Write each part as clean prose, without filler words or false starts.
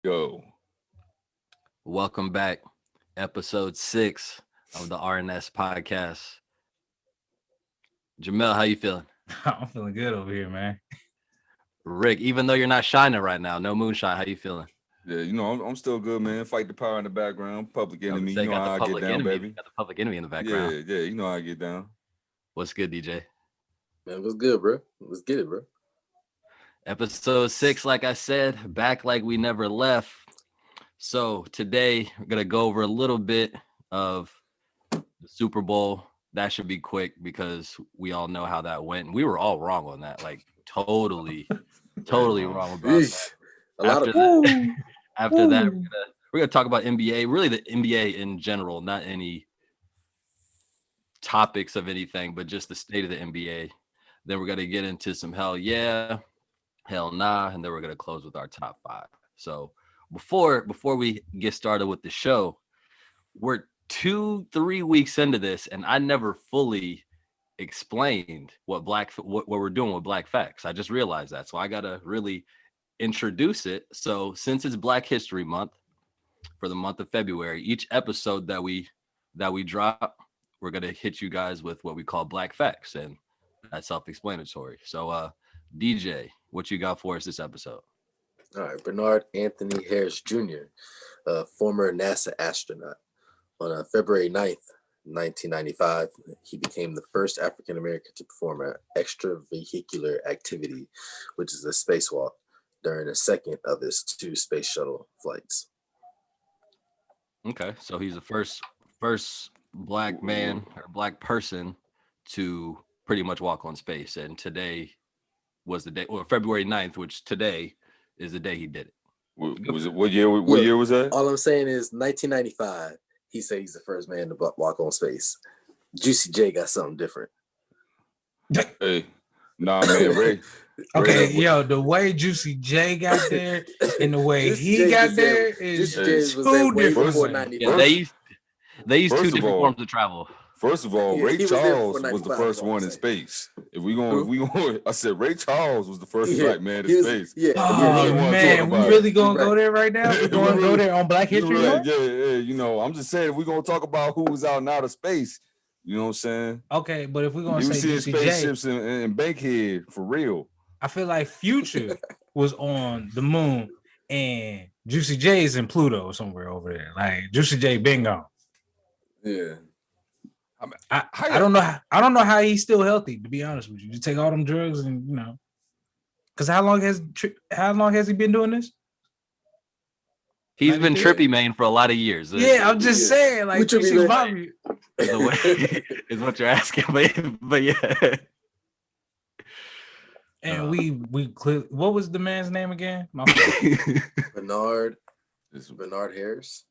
Go. Welcome back. Episode 6 of the RNS podcast. Jamel, how you feeling? I'm feeling good over here, man. Rick, even though you're not shining right now, no moonshine, how you feeling? Yeah, I'm still good, man. Fight the power in the background. Public I would enemy. say You know got the how I get public down, enemy. baby. Got the public enemy in the Yeah, background. you know how I get down. What's good, DJ? Man, what's good, bro? Let's get it, bro. Episode 6, like I said, back like we never left. So today we're gonna go over a little bit of the Super Bowl. That should be quick because we all know how that went. We were all wrong on that, like totally wrong about that. After that, we're gonna talk about NBA, really the NBA in general, not any topics of anything, but just the state of the NBA. Then we're gonna get into some hell yeah, hell nah, and then we're gonna close with our top 5. So before we get started with the show, we're 2-3 weeks into this, and I never fully explained what we're doing with Black Facts. I just realized that, so I gotta really introduce it. So since it's Black History Month, for the month of February, each episode that we drop, we're gonna hit you guys with what we call Black Facts, and that's self-explanatory. So DJ, what you got for us this episode? All right, Bernard Anthony Harris Jr., former NASA astronaut. On February 9th, 1995, he became the first African-American to perform an extravehicular activity, which is a spacewalk, during the second of his 2 space shuttle flights. Okay, so he's the first Black man or Black person to pretty much walk on space, and today was the day, or February 9th, which today is the day he did it. Was it what year? What year was that? All I'm saying is 1995. He said he's the first man to walk on space. Juicy J got something different. Hey, nah, man, Ray. Okay, yo, the way Juicy J got there and the way he got there is two different. Yeah, they used 2 different forms of travel. First of all, Ray Charles was the first one in space. If we going, I said Ray Charles was the first Black man in space. Yeah. Oh man, we really gonna go there right now? We're gonna go there on Black History Month? Yeah. I'm just saying, if we're gonna talk about who was out and out of space, you know what I'm saying? Okay, but if we're gonna say Juicy spaceships and Bankhead for real. I feel like Future was on the moon and Juicy J is in Pluto somewhere over there. Like Juicy J been gone. Yeah. I don't know. I don't know how he's still healthy. To be honest with you, you take all them drugs and because how long has he been doing this? He's been trippy, man, for a lot of years. Yeah, I'm just saying, like, is what you're asking, but yeah. And we clearly, what was the man's name again? Bernard. This is Bernard Harris.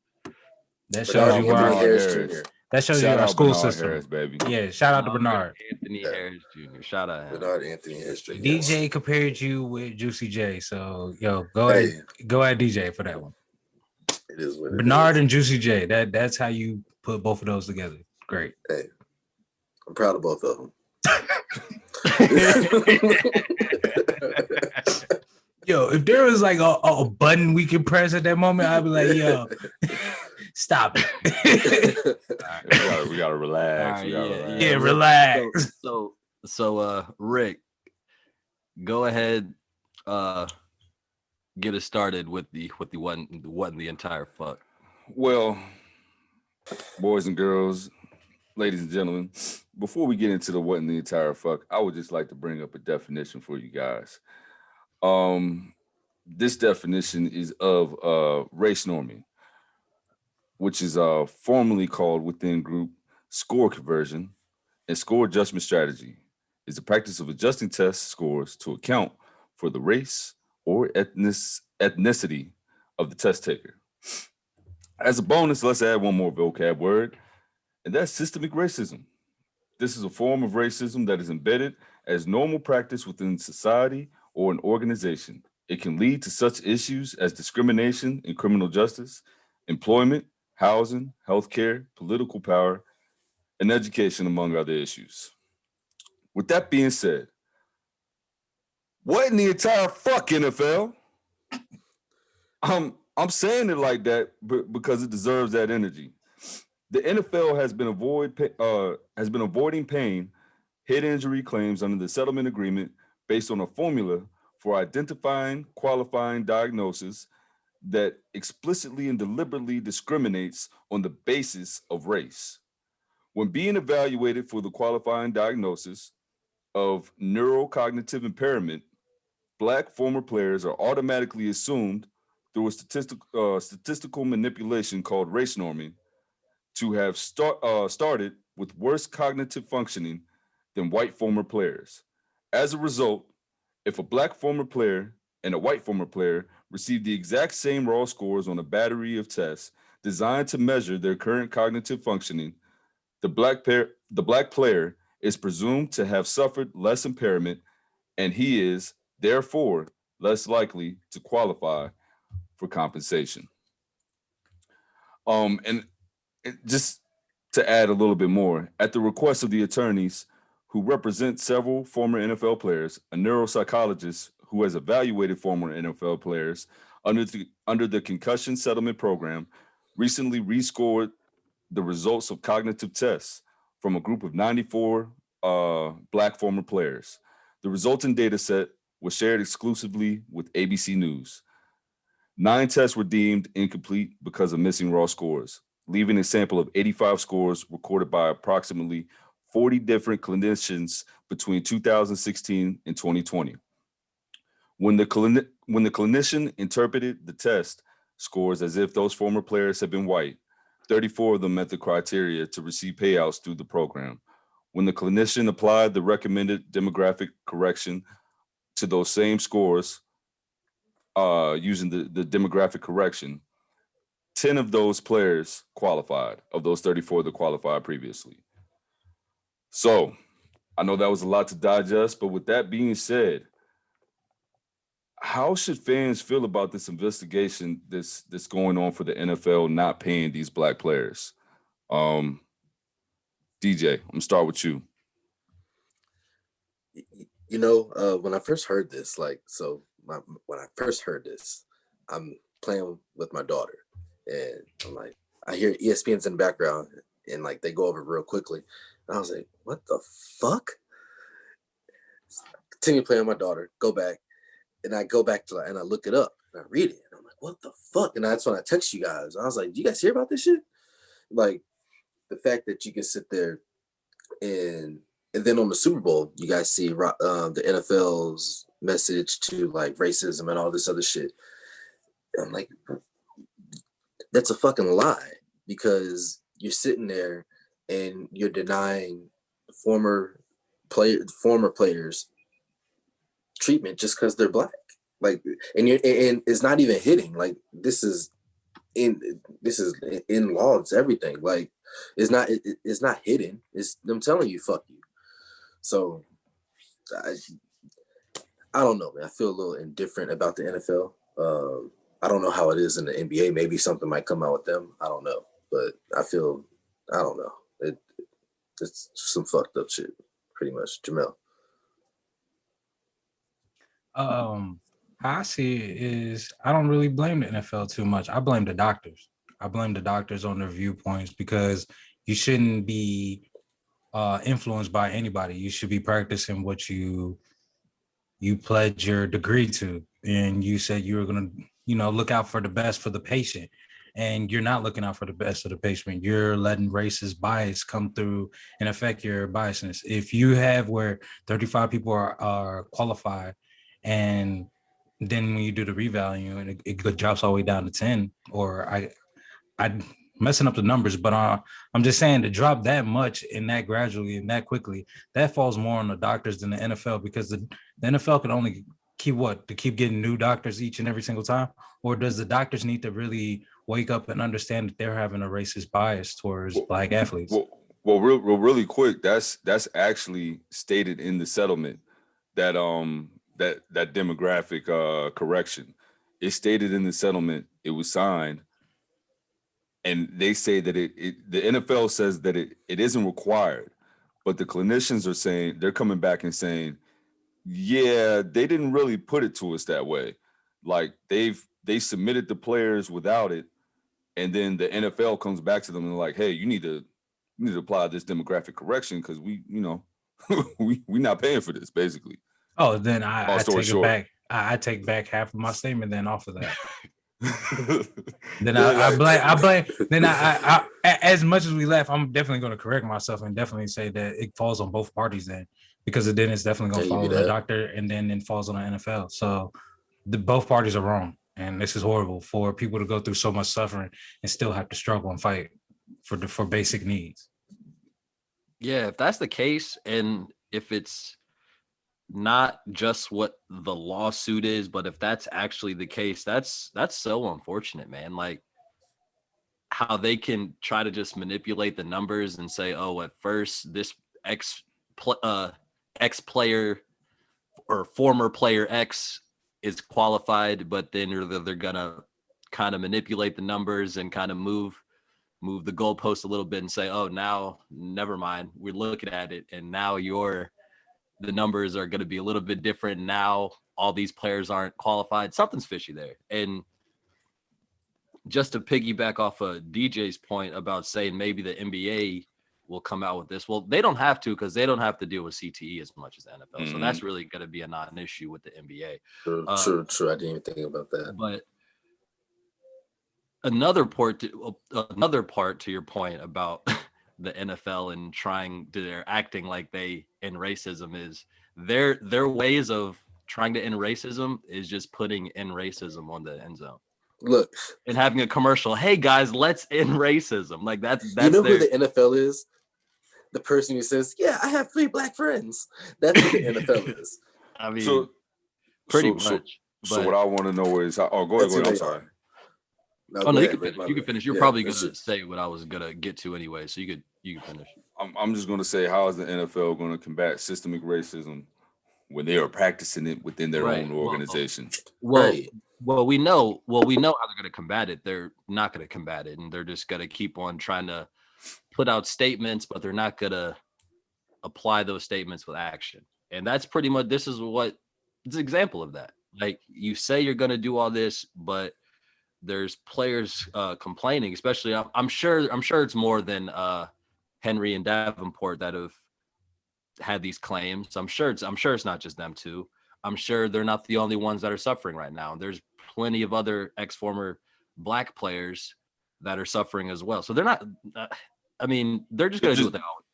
That shows you why. Harris Jr. That shows you our school Bernard system, Harris, baby. Yeah, shout out to Bernard Anthony Harris Jr. Shout out Bernard Anthony Harris Jr. DJ compared you with Juicy J, so go ahead, DJ for that one. It is what Bernard and Juicy J. That's how you put both of those together. Great. Hey, I'm proud of both of them. Yo, if there was like a button we could press at that moment, I'd be like, yo, stop it. We gotta relax. Right, relax. So Rick, go ahead, get us started with the what in the entire fuck. Well, boys and girls, ladies and gentlemen, before we get into the what in the entire fuck, I would just like to bring up a definition for you guys. This definition is of race norming, which is formally called within group score conversion and score adjustment strategy. Is the practice of adjusting test scores to account for the race or ethnicity of the test taker. As a bonus, let's add one more vocab word, and that's systemic racism. This is a form of racism that is embedded as normal practice within society or an organization. It can lead to such issues as discrimination in criminal justice, employment, housing, healthcare, political power, and education, among other issues. With that being said, what in the entire fuck NFL? I'm I'm saying it like that because it deserves that energy. The NFL has been avoiding paying head injury claims under the settlement agreement based on a formula for identifying qualifying diagnosis that explicitly and deliberately discriminates on the basis of race. When being evaluated for the qualifying diagnosis of neurocognitive impairment, Black former players are automatically assumed through a statistical manipulation called race norming to have started with worse cognitive functioning than white former players. As a result, if a Black former player and a white former player receive the exact same raw scores on a battery of tests designed to measure their current cognitive functioning, the Black player is presumed to have suffered less impairment, and he is therefore less likely to qualify for compensation. And just to add a little bit more, at the request of the attorneys who represent several former NFL players, a neuropsychologist who has evaluated former NFL players under the concussion settlement program recently rescored the results of cognitive tests from a group of 94 Black former players. The resulting data set was shared exclusively with ABC News. 9 tests were deemed incomplete because of missing raw scores, leaving a sample of 85 scores recorded by approximately 40 different clinicians between 2016 and 2020. When the clinician interpreted the test scores as if those former players had been white, 34 of them met the criteria to receive payouts through the program. When the clinician applied the recommended demographic correction to those same scores using the demographic correction, 10 of those players qualified, of those 34 that qualified previously. So I know that was a lot to digest, but with that being said, how should fans feel about this investigation that's going on for the NFL not paying these Black players? DJ, I'm gonna start with you. When I first heard this, when I first heard this, I'm playing with my daughter, and I'm like, I hear ESPN's in the background, and like they go over it real quickly, and I was like, what the fuck? Continue playing with my daughter, go back, and I go back to and I look it up, and I read it, and I'm like, what the fuck? And that's when I text you guys. I was like, do you guys hear about this shit? Like the fact that you can sit there and then on the Super Bowl, you guys see the NFL's message to like racism and all this other shit. I'm like, that's a fucking lie, because you're sitting there and you're denying former players treatment just because they're Black. Like, and it's not even hitting. Like, this is in law. It's everything. Like, it's not hidden. It's them telling you fuck you. So I don't know, man. I feel a little indifferent about the NFL. I don't know how it is in the NBA. Maybe something might come out with them. I don't know, but I don't know. It's some fucked up shit, pretty much. Jamel. How I see it is, I don't really blame the NFL too much. I blame the doctors. I blame the doctors on their viewpoints, because you shouldn't be influenced by anybody. You should be practicing what you pledge your degree to, and you said you were going to look out for the best for the patient, and you're not looking out for the best of the patient. You're letting racist bias come through and affect your biasness. If you have where 35 people are qualified, and then when you do the revalue and it drops all the way down to 10, or I messing up the numbers, but I'm just saying, to drop that much and that gradually and that quickly, that falls more on the doctors than the NFL, because the NFL can only keep getting new doctors each and every single time, or does the doctors need to really wake up and understand that they're having a racist bias towards Black athletes? Really quick, that's actually stated in the settlement, that that demographic correction. It's stated in the settlement. It was signed. And they say that the NFL says that it isn't required, but the clinicians are saying, they're coming back and saying, yeah, they didn't really put it to us that way. Like they've they submitted the players without it, and then the NFL comes back to them and like, hey, you need to apply this demographic correction because we, we not paying for this, basically. Oh, then Long I story take it short. back. I take back half of my statement. Then off of that, then Yeah, I like- blame. Then as much as we laugh, I'm definitely going to correct myself and definitely say that it falls on both parties then, because then it's definitely going to Can you fall be on the that? doctor and then it falls on the NFL. So both parties are wrong, and this is horrible for people to go through so much suffering and still have to struggle and fight for basic needs. Yeah, if that's the case, and if it's not just what the lawsuit is, but if that's actually the case, that's so unfortunate, man. Like how they can try to just manipulate the numbers and say, oh, at first this X player or former player X is qualified, but then they're gonna kind of manipulate the numbers and kind of move the goalpost a little bit and say, oh, now never mind, we're looking at it and now the numbers are going to be a little bit different. Now all these players aren't qualified. Something's fishy there. And just to piggyback off of DJ's point about saying maybe the NBA will come out with this. Well, they don't have to, because they don't have to deal with CTE as much as the NFL. Mhm. So that's really going to be not an issue with the NBA. True. I didn't even think about that. But another part to your point about the NFL and they're acting like they end racism is their ways of trying to end racism is just putting end racism on the end zone. Look, And having a commercial, hey guys, let's end racism. Like that's you know who the NFL is? The person who says, "Yeah, I have 3 black friends." That's who the NFL is. I mean, So pretty so- much. So what I want to know is, go That's ahead. who I'm they sorry. are. No, Oh go no, you ahead, can Rick, finish. my You can bad. finish. You're Yeah, probably that's gonna it. say what I was gonna get to anyway, so you can finish. I'm just going to say, how is the NFL going to combat systemic racism when they are practicing it within their Right. own organization? Well, Right. we know how they're gonna combat it. They're not gonna combat it, and they're just gonna keep on trying to put out statements, but they're not gonna apply those statements with action. And that's pretty much it's an example of that. Like you say you're gonna do all this, but there's players complaining, especially I'm sure it's more than Henry and Davenport that have had these claims. I'm sure it's not just them two. I'm sure they're not the only ones that are suffering right now. There's plenty of other former black players that are suffering as well. So they're not. I mean, they're just going to do what they always.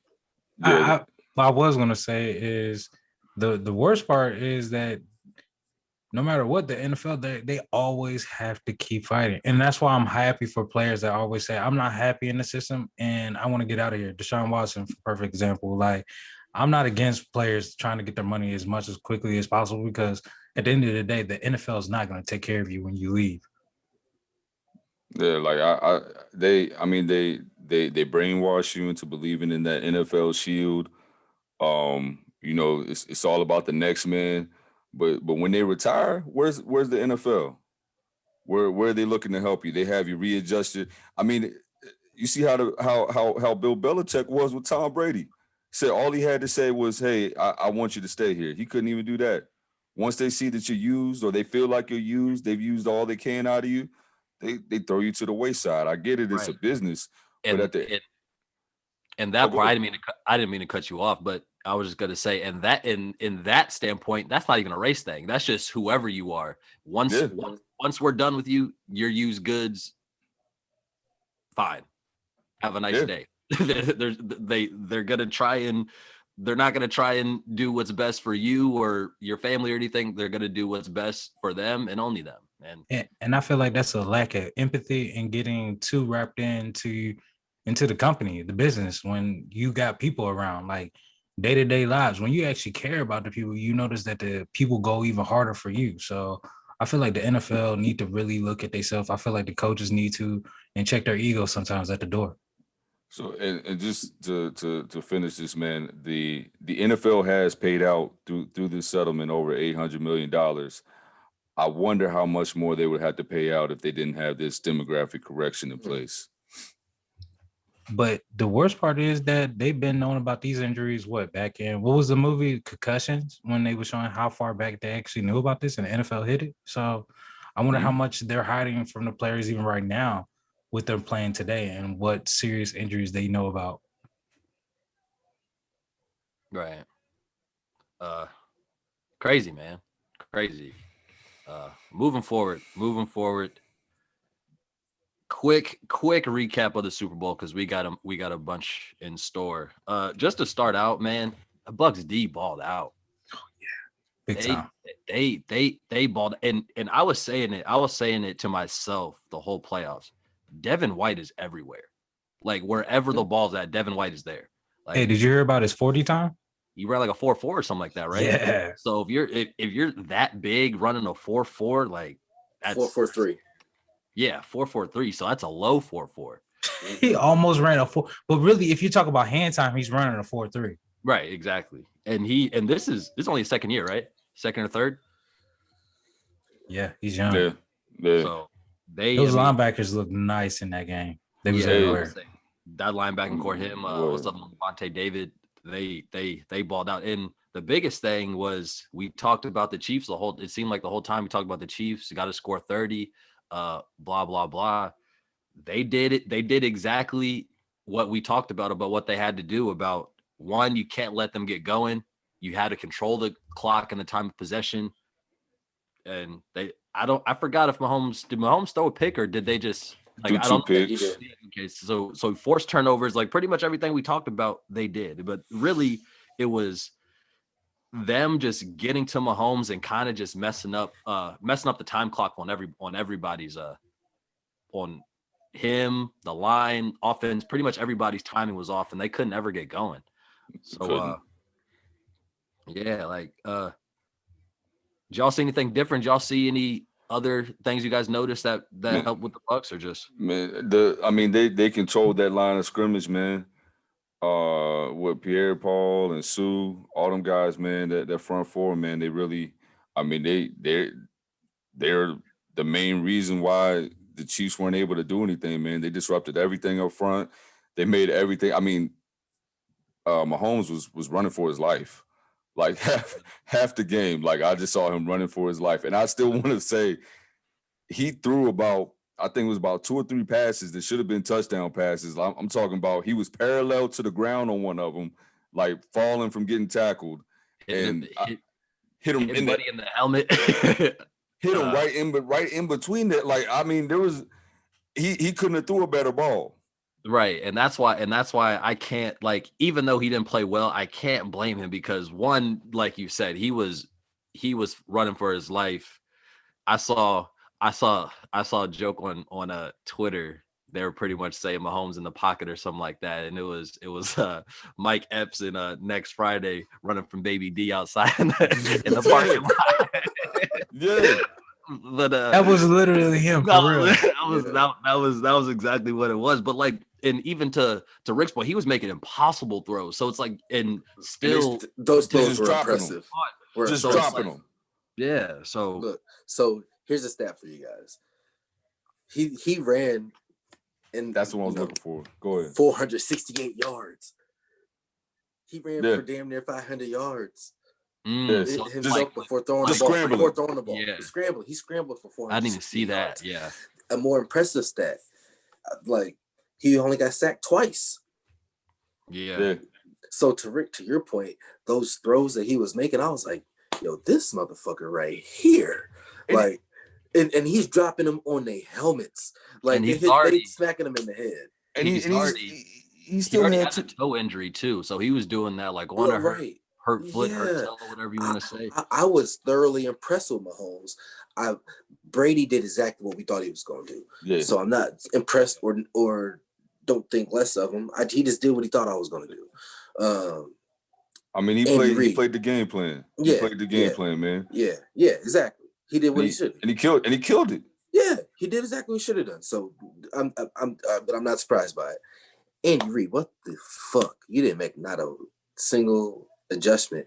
Yeah, I was gonna say is the worst part is that no matter what, the NFL they always have to keep fighting, and that's why I'm happy for players that always say I'm not happy in the system and I want to get out of here. Deshaun Watson, perfect example. Like I'm not against players trying to get their money as much as quickly as possible, because at the end of the day, the NFL is not going to take care of you when you leave. Yeah, like they brainwash you into believing in that NFL shield. It's all about the next man. But when they retire, where's the NFL? Where are they looking to help you? They have you readjusted. I mean, you see how Bill Belichick was with Tom Brady. Said all he had to say was, "Hey, I want you to stay here." He couldn't even do that. Once they see that you're used, or they feel like you're used, they've used all they can out of you. They throw you to the wayside. I get it; it's a Right. business, And but at the that go part, ahead. I didn't mean to cut you off, but I was just gonna say, and that in that standpoint, that's not even a race thing. That's just whoever you are. Once Yeah. once we're done with you, your used goods, fine. Have a nice Yeah. day. They're gonna try and they're not gonna try and do what's best for you or your family or anything. They're gonna do what's best for them and only them. And I feel like that's a lack of empathy and getting too wrapped into the company, the business, when you got people around, like day-to-day lives. When you actually care about the people, you notice that the people go even harder for you. So I feel like the NFL need to really look at themselves. I feel like the coaches need to and check their ego sometimes at the door. So and just to finish this, man, the NFL has paid out through this settlement over $800 million. I wonder how much more they would have to pay out if they didn't have this demographic correction in place. But the worst part is that they've been known about these injuries. Back in what was the movie Concussions, when they were showing how far back they actually knew about this and the NFL hit it. So I wonder how much they're hiding from the players even right now with them playing today and what serious injuries they know about. Right. Crazy, man. Crazy. Moving forward. Quick recap of the Super Bowl because we got a bunch in store. Just to start out, man, the Bucks D balled out. Big time. They balled, and I was saying it to myself the whole playoffs. Devin White is everywhere. Like wherever the ball's at, Devin White is there. Like, Hey, did you hear about his 40 time? he ran like a 4.4 or something like that, right? Yeah. So if you're that big running a 4.4, like that's 4.43. Yeah, 4.43. So that's a low 4.4. He almost ran a 4, but really, if you talk about hand time, he's running a 4.3. Right, exactly. And this is only his second year, right? Second or third. Yeah, he's young. Yeah. So those linebackers look nice in that game. They was I everywhere. would say that linebacking core, him, what's up, Monte David? They balled out. And the biggest thing was we talked about the Chiefs it seemed like the whole time we talked about the Chiefs. Got to score 30. Blah blah blah. They did it. They did exactly what we talked about what they had to do. About one, you can't let them get going. You had to control the clock and the time of possession. And I forgot if Mahomes throw a pick or did they just do two picks? Okay, so forced turnovers, like pretty much everything we talked about, they did. But really, it was them just getting to Mahomes and kind of just messing up the time clock on everybody's on him, the line, offense. Pretty much everybody's timing was off, and they couldn't ever get going. So yeah, like did y'all see anything different? Did y'all see any other things you guys noticed that helped with the Bucks, or just they controlled that line of scrimmage, man. With Pierre Paul and Sue, all them guys, man, that front four, man, they really, they're the main reason why the Chiefs weren't able to do anything, man. They disrupted everything up front. They made everything. Mahomes was running for his life. Like half the game, like I just saw him running for his life. And I still want to say he threw I think it was about 2 or 3 passes that should have been touchdown passes. I'm talking about he was parallel to the ground on one of them, like falling from getting tackled. Hit him in the helmet. Hit him right in between that. Like, there was he couldn't have threw a better ball. Right. And that's why I can't, like, even though he didn't play well, I can't blame him because one, like you said, he was running for his life. I saw a joke on Twitter. They were pretty much saying Mahomes in the pocket or something like that. And it was Mike Epps in Next Friday running from Baby D outside in the parking lot. Yeah. But that was literally him for real. That was exactly what it was. But like, and even to Rick's point, he was making impossible throws. So it's like, and still those throws were impressive. Just dropping them. Yeah. So look, so here's a stat for you guys. He ran, and that's what I was looking for. Go ahead. 468 yards. He ran for damn near 500 yards. Before throwing the ball. Yeah. He scrambled for 400. I didn't even see that. Yeah. A more impressive stat, like he only got sacked twice. Yeah. So to your point, those throws that he was making, I was like, yo, this motherfucker right here, like, and he's dropping them on their helmets, like they smacking them in the head. And he still already had a toe injury too, so he was doing that like on a hurt foot, hurt toe, whatever you want to say. I was thoroughly impressed with Mahomes. Brady did exactly what we thought he was going to do. Yeah. So I'm not impressed or don't think less of him. He just did what he thought I was going to do. He played the game plan. He played the game plan, man. Yeah, exactly. He did what he should. And he killed it. Yeah, he did exactly what he should have done. So but I'm not surprised by it. Andy Reid, what the fuck? You didn't make not a single adjustment.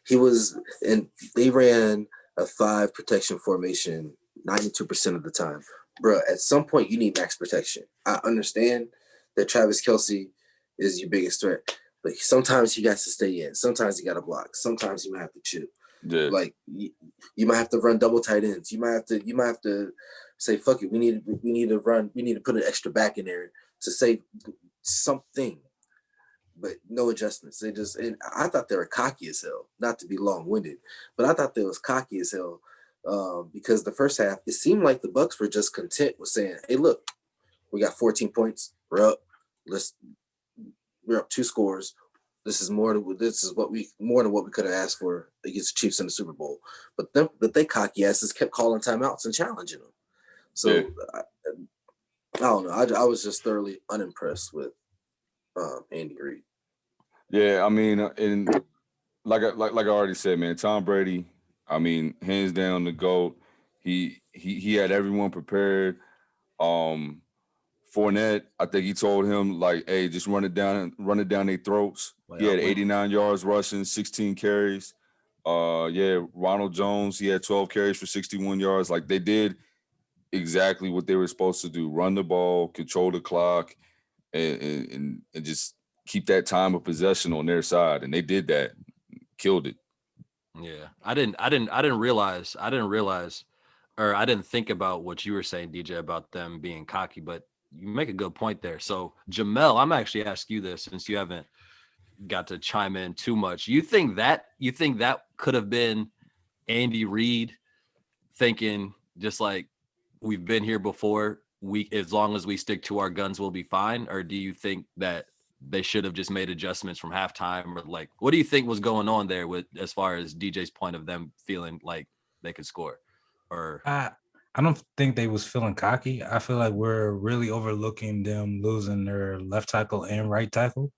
They ran a 5 protection formation 92% of the time. Bruh, at some point you need max protection. I understand that Travis Kelce is your biggest threat, but sometimes he got to stay in. Sometimes he got to block. Sometimes he might have to chew. Yeah. Like you might have to run double tight ends. You might have to say, fuck it. We need to put an extra back in there to say something, but no adjustments. And I thought they were cocky as hell, not to be long winded, but I thought they was cocky as hell because the first half, it seemed like the Bucks were just content with saying, hey, look, we got 14 points. We're up. We're up 2 scores. This is more than what we could have asked for against the Chiefs in the Super Bowl. But they cocky asses kept calling timeouts and challenging them. So Yeah. I don't know. I was just thoroughly unimpressed with Andy Reid. Yeah, I mean, and like I already said, man, Tom Brady, I mean, hands down the GOAT. He had everyone prepared. Fournette, I think he told him like, "Hey, just run it down their throats." He had 89 yards rushing, 16 carries. Ronald Jones, he had 12 carries for 61 yards. Like they did exactly what they were supposed to do: run the ball, control the clock, and just keep that time of possession on their side. And they did that, killed it. Yeah, I didn't realize, or I didn't think about what you were saying, DJ, about them being cocky. But you make a good point there. So Jamel, I'm actually asking you this since you haven't got to chime in too much. You think that could have been Andy Reid thinking just like we've been here before? As long as we stick to our guns, we'll be fine. Or do you think that they should have just made adjustments from halftime? Or like, what do you think was going on there with as far as DJ's point of them feeling like they could score? Or I don't think they was feeling cocky. I feel like we're really overlooking them losing their left tackle and right tackle,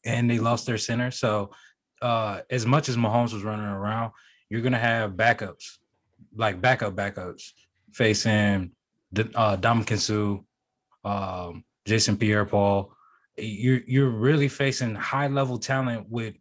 and they lost their center. So as much as Mahomes was running around, you're gonna have backups, like backups, facing Dominican Sue, Jason Pierre-Paul. You're really facing high level talent with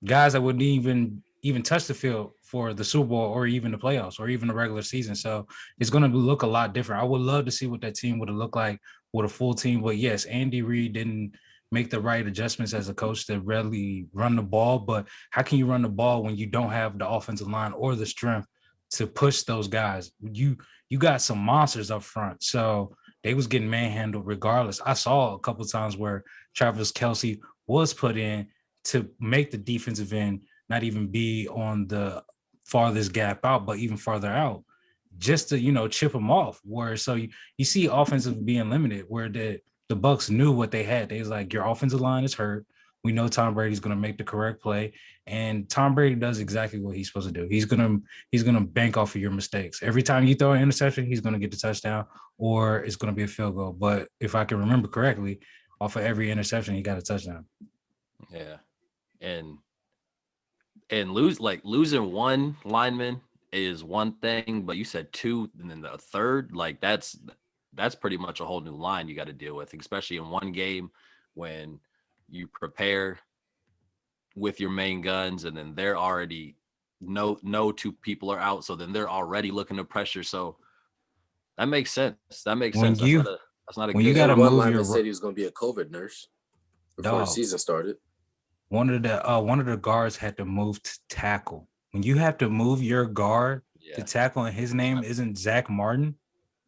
guys that wouldn't even touch the field for the Super Bowl or even the playoffs or even the regular season. So it's going to look a lot different. I would love to see what that team would have looked like with a full team. But yes, Andy Reid didn't make the right adjustments as a coach to really run the ball. But how can you run the ball when you don't have the offensive line or the strength to push those guys? You got some monsters up front. So they was getting manhandled regardless. I saw a couple of times where Travis Kelce was put in to make the defensive end not even be on the farthest gap out, but even farther out, just to chip them off. Where so you see offensive being limited, where the Bucks knew what they had. They was like, your offensive line is hurt. We know Tom Brady's going to make the correct play, and Tom Brady does exactly what he's supposed to do. He's gonna bank off of your mistakes. Every time you throw an interception, he's going to get the touchdown, or it's going to be a field goal. But if I can remember correctly, off of every interception, he got a touchdown. yeah, and losing one lineman is one thing, but you said 2 and then the third, like that's pretty much a whole new line you got to deal with, especially in one game when you prepare with your main guns and then they're already no 2 people are out, so then they're already looking to pressure. So that makes sense. When you That's not a when good you got to One move lineman your said he was going to be a COVID nurse before the dog. season started. One of the guards had to move to tackle. When you have to move your guard to tackle, and his name isn't Zach Martin,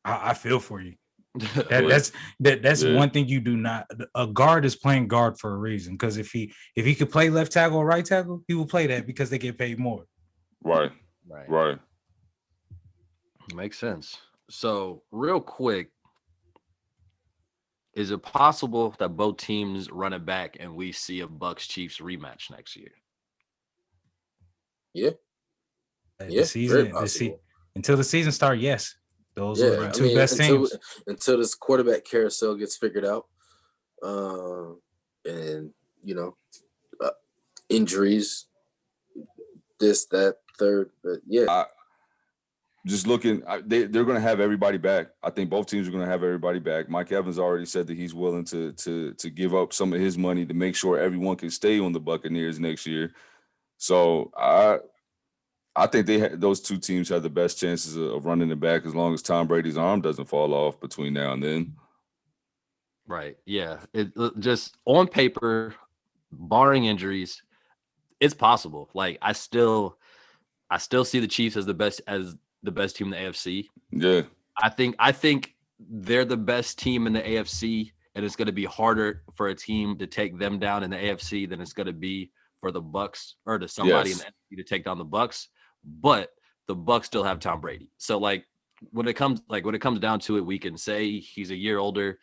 I feel for you. That's one thing you do not. A guard is playing guard for a reason, because if he could play left tackle or right tackle, he will play that because they get paid more. Right. Makes sense. So real quick, is it possible that both teams run it back and we see a Bucks Chiefs rematch next year? Yeah. The season, until the season start, yes. Those are the two best teams. Until this quarterback carousel gets figured out, and injuries, this, that, third, but yeah. Just looking, they're going to have everybody back. I think both teams are going to have everybody back. Mike Evans already said that he's willing to give up some of his money to make sure everyone can stay on the Buccaneers next year. So I think those two teams have the best chances of running it back as long as Tom Brady's arm doesn't fall off between now and then. Right. Yeah. It just on paper, barring injuries, it's possible. Like I still see the Chiefs as the best team in the AFC. Yeah. I think they're the best team in the AFC, and it's going to be harder for a team to take them down in the AFC than it's going to be for the Bucks or to somebody in the NFC to take down the Bucks. But the Bucks still have Tom Brady. So like when it comes down to it, we can say he's a year older,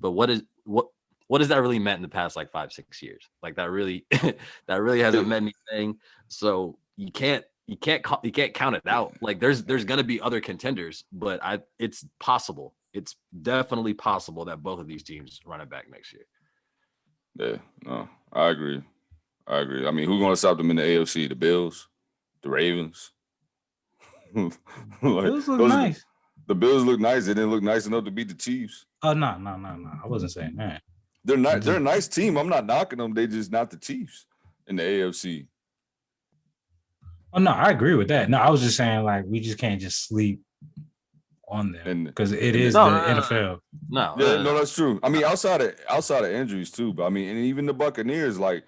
but what has that really meant in the past like 5-6 years? Like that really hasn't meant anything. So you can't count it out. Like there's gonna be other contenders, but it's possible. It's definitely possible that both of these teams run it back next year. Yeah, no, I agree. I mean, who's gonna stop them in the AFC? The Bills, the Ravens. Like, Bills look nice. The Bills look nice. They didn't look nice enough to beat the Chiefs. Oh no. I wasn't saying that. They're not. They're a nice team. I'm not knocking them. They just not the Chiefs in the AFC. Oh no, I agree with that. No, I was just saying like we just can't just sleep on them because it is the NFL. No, no, that's true. I mean, outside of injuries too, but I mean, and even the Buccaneers, like,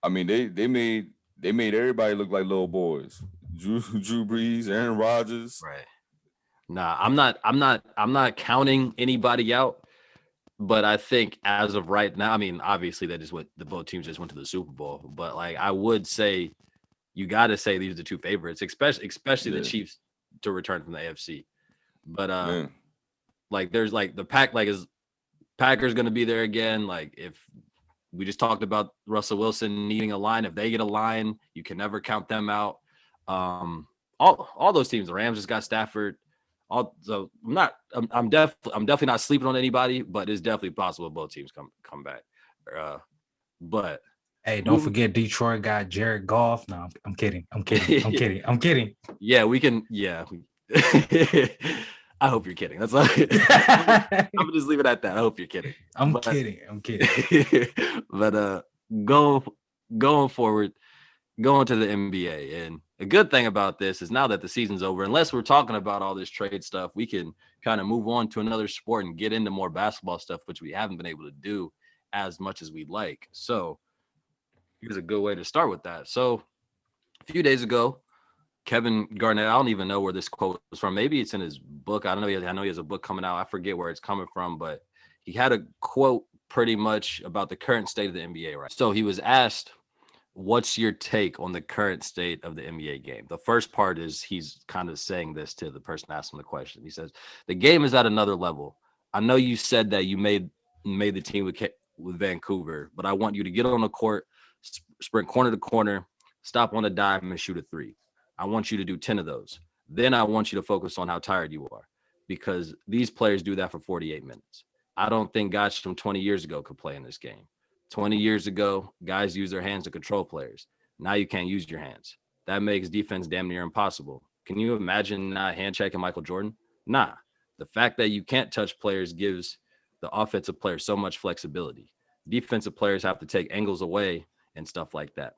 I mean, they made everybody look like little boys. Drew Brees, Aaron Rodgers. Right. Nah, I'm not counting anybody out. But I think as of right now, I mean, obviously both teams just went to the Super Bowl. But like I would say, you got to say these are the two favorites, especially the Chiefs to return from the AFC. But like there's like the Packers going to be there again. Like if we just talked about Russell Wilson needing a line, if they get a line, you can never count them out. All those teams, the Rams just got Stafford. So I'm definitely not sleeping on anybody, but it's definitely possible both teams come back. But hey, don't forget Detroit got Jared Goff. No, I'm kidding. Yeah, we can. Yeah, I hope you're kidding. That's all. I'm just leave it at that. I hope you're kidding. I'm kidding. But going forward, going to the NBA, and a good thing about this is now that the season's over, unless we're talking about all this trade stuff, we can kind of move on to another sport and get into more basketball stuff, which we haven't been able to do as much as we'd like. So here's a good way to start with that. So a few days ago, Kevin Garnett, I don't even know where this quote was from. Maybe it's in his book. I don't know. I know he has a book coming out. I forget where it's coming from, but he had a quote pretty much about the current state of the NBA, right? So he was asked, what's your take on the current state of the NBA game? The first part is he's kind of saying this to the person asking the question. He says, the game is at another level. I know you said that you made the team with Vancouver, but I want you to get on the court, sprint corner to corner, stop on a dime and shoot a three. I want you to do 10 of those. Then I want you to focus on how tired you are, because these players do that for 48 minutes. I don't think guys from 20 years ago could play in this game. 20 years ago, guys use their hands to control players. Now you can't use your hands. That makes defense damn near impossible. Can you imagine not hand checking Michael Jordan? Nah. The fact that you can't touch players gives the offensive players so much flexibility. Defensive players have to take angles away and stuff like that.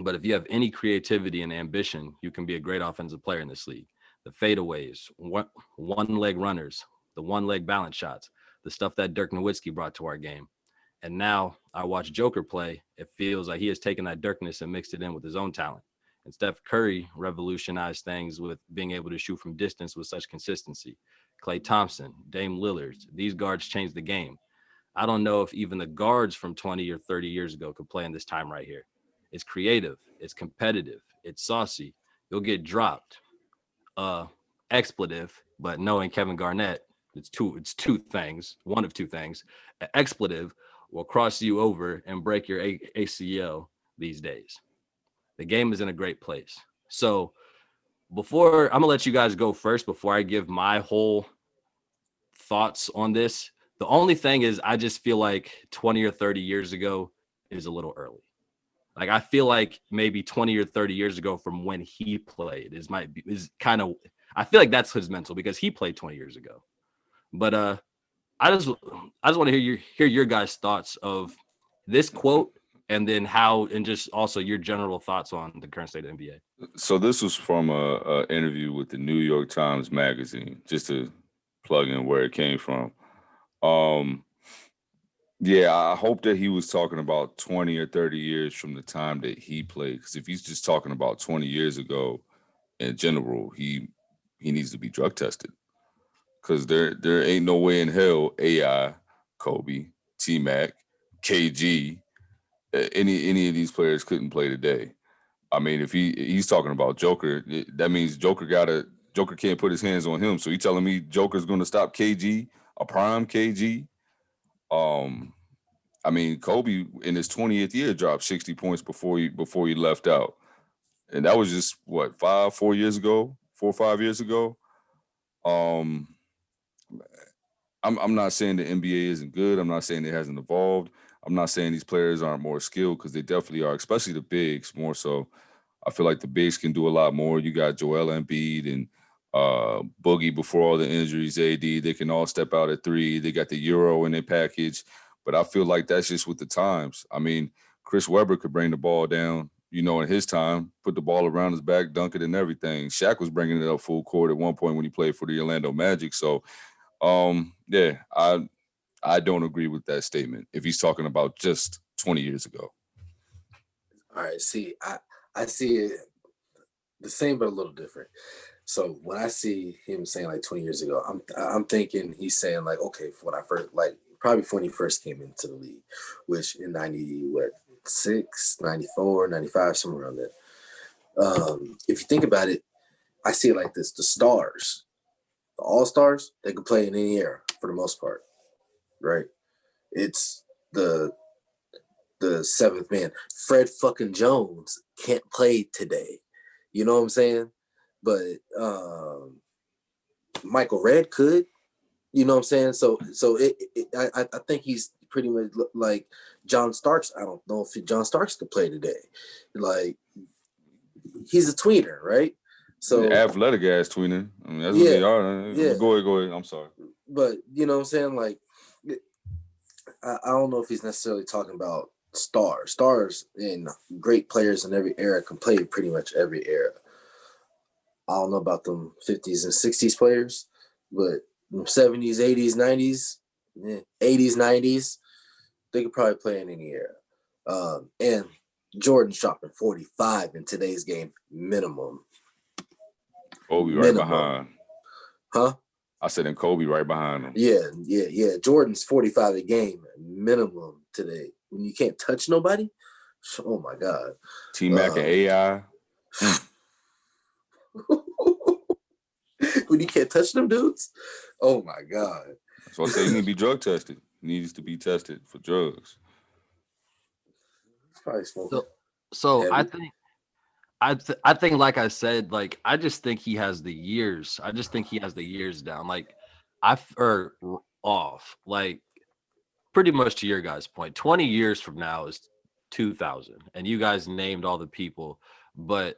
But if you have any creativity and ambition, you can be a great offensive player in this league. The fadeaways, one-leg runners, the one-leg balance shots, the stuff that Dirk Nowitzki brought to our game. And now I watch Joker play. It feels like he has taken that Dirkness and mixed it in with his own talent. And Steph Curry revolutionized things with being able to shoot from distance with such consistency. Klay Thompson, Dame Lillard, these guards changed the game. I don't know if even the guards from 20 or 30 years ago could play in this time right here. It's creative. It's competitive. It's saucy. You'll get dropped. Expletive, but knowing Kevin Garnett, it's two things. One of two things. An expletive will cross you over and break your ACL these days. The game is in a great place. So I'm gonna let you guys go first before I give my whole thoughts on this. The only thing is I just feel like 20 or 30 years ago is a little early. Like I feel like maybe 20 or 30 years ago from when he played I feel like that's his mental, because he played 20 years ago. But I just want to hear your guys' thoughts of this quote, and then and just also your general thoughts on the current state of the NBA. So this was from a interview with the New York Times Magazine, just to plug in where it came from. Yeah, I hope that he was talking about 20 or 30 years from the time that he played. Because if he's just talking about 20 years ago in general, he needs to be drug tested. Because there ain't no way in hell AI, Kobe, T Mac, KG, any of these players couldn't play today. I mean, if he's talking about Joker, that means Joker can't put his hands on him. So you telling me Joker's going to stop KG, a prime KG? Um, I mean, Kobe in his 20th year dropped 60 points before he left out, and that was just what 4 years ago, 4 or 5 years ago. Um, I'm not saying the NBA isn't good. I'm not saying it hasn't evolved. I'm not saying these players aren't more skilled because they definitely are, especially the bigs more so. I feel like the bigs can do a lot more. You got Joel Embiid and Boogie before all the injuries, AD. They can all step out at three. They got the Euro in their package. But I feel like that's just with the times. I mean, Chris Webber could bring the ball down, in his time, put the ball around his back, dunk it and everything. Shaq was bringing it up full court at one point when he played for the Orlando Magic. So, yeah, I don't agree with that statement if he's talking about just 20 years ago. All right, see, I see it the same but a little different. So when I see him saying like 20 years ago, I'm thinking he's saying like, okay, when I first probably when he first came into the league, which in 96, 94, 95, somewhere around there. If you think about it, I see it like this: the stars, the all-stars, they can play in any era for the most part, right? It's the seventh man. Fred fucking Jones can't play today. You know what I'm saying? But Michael Redd could. You know what I'm saying? So I think he's pretty much like John Starks. I don't know if John Starks could play today. Like he's a tweener, right? So athletic ass tweener. I mean, that's what they are. Yeah. Go ahead. I'm sorry. But you know what I'm saying? Like I don't know if he's necessarily talking about stars. Stars and great players in every era can play pretty much every era. I don't know about them 50s and 60s players, but 70s, 80s, 90s, 80s, 90s, they could probably play in any era. And Jordan's dropping 45 in today's game minimum. Kobe right behind. Huh? I said, and Kobe right behind him. Yeah. Jordan's 45 a game minimum today. When you can't touch nobody, oh my God. T-Mac and AI. When you can't touch them dudes, oh my God. So I say he need to be drug tested. He needs to be tested for drugs. He's probably smoking. So I think, like I said, like I just think he has the years. I just think he has the years down. Like off. Like pretty much to your guys' point. 20 years from now is 2000, and you guys named all the people, but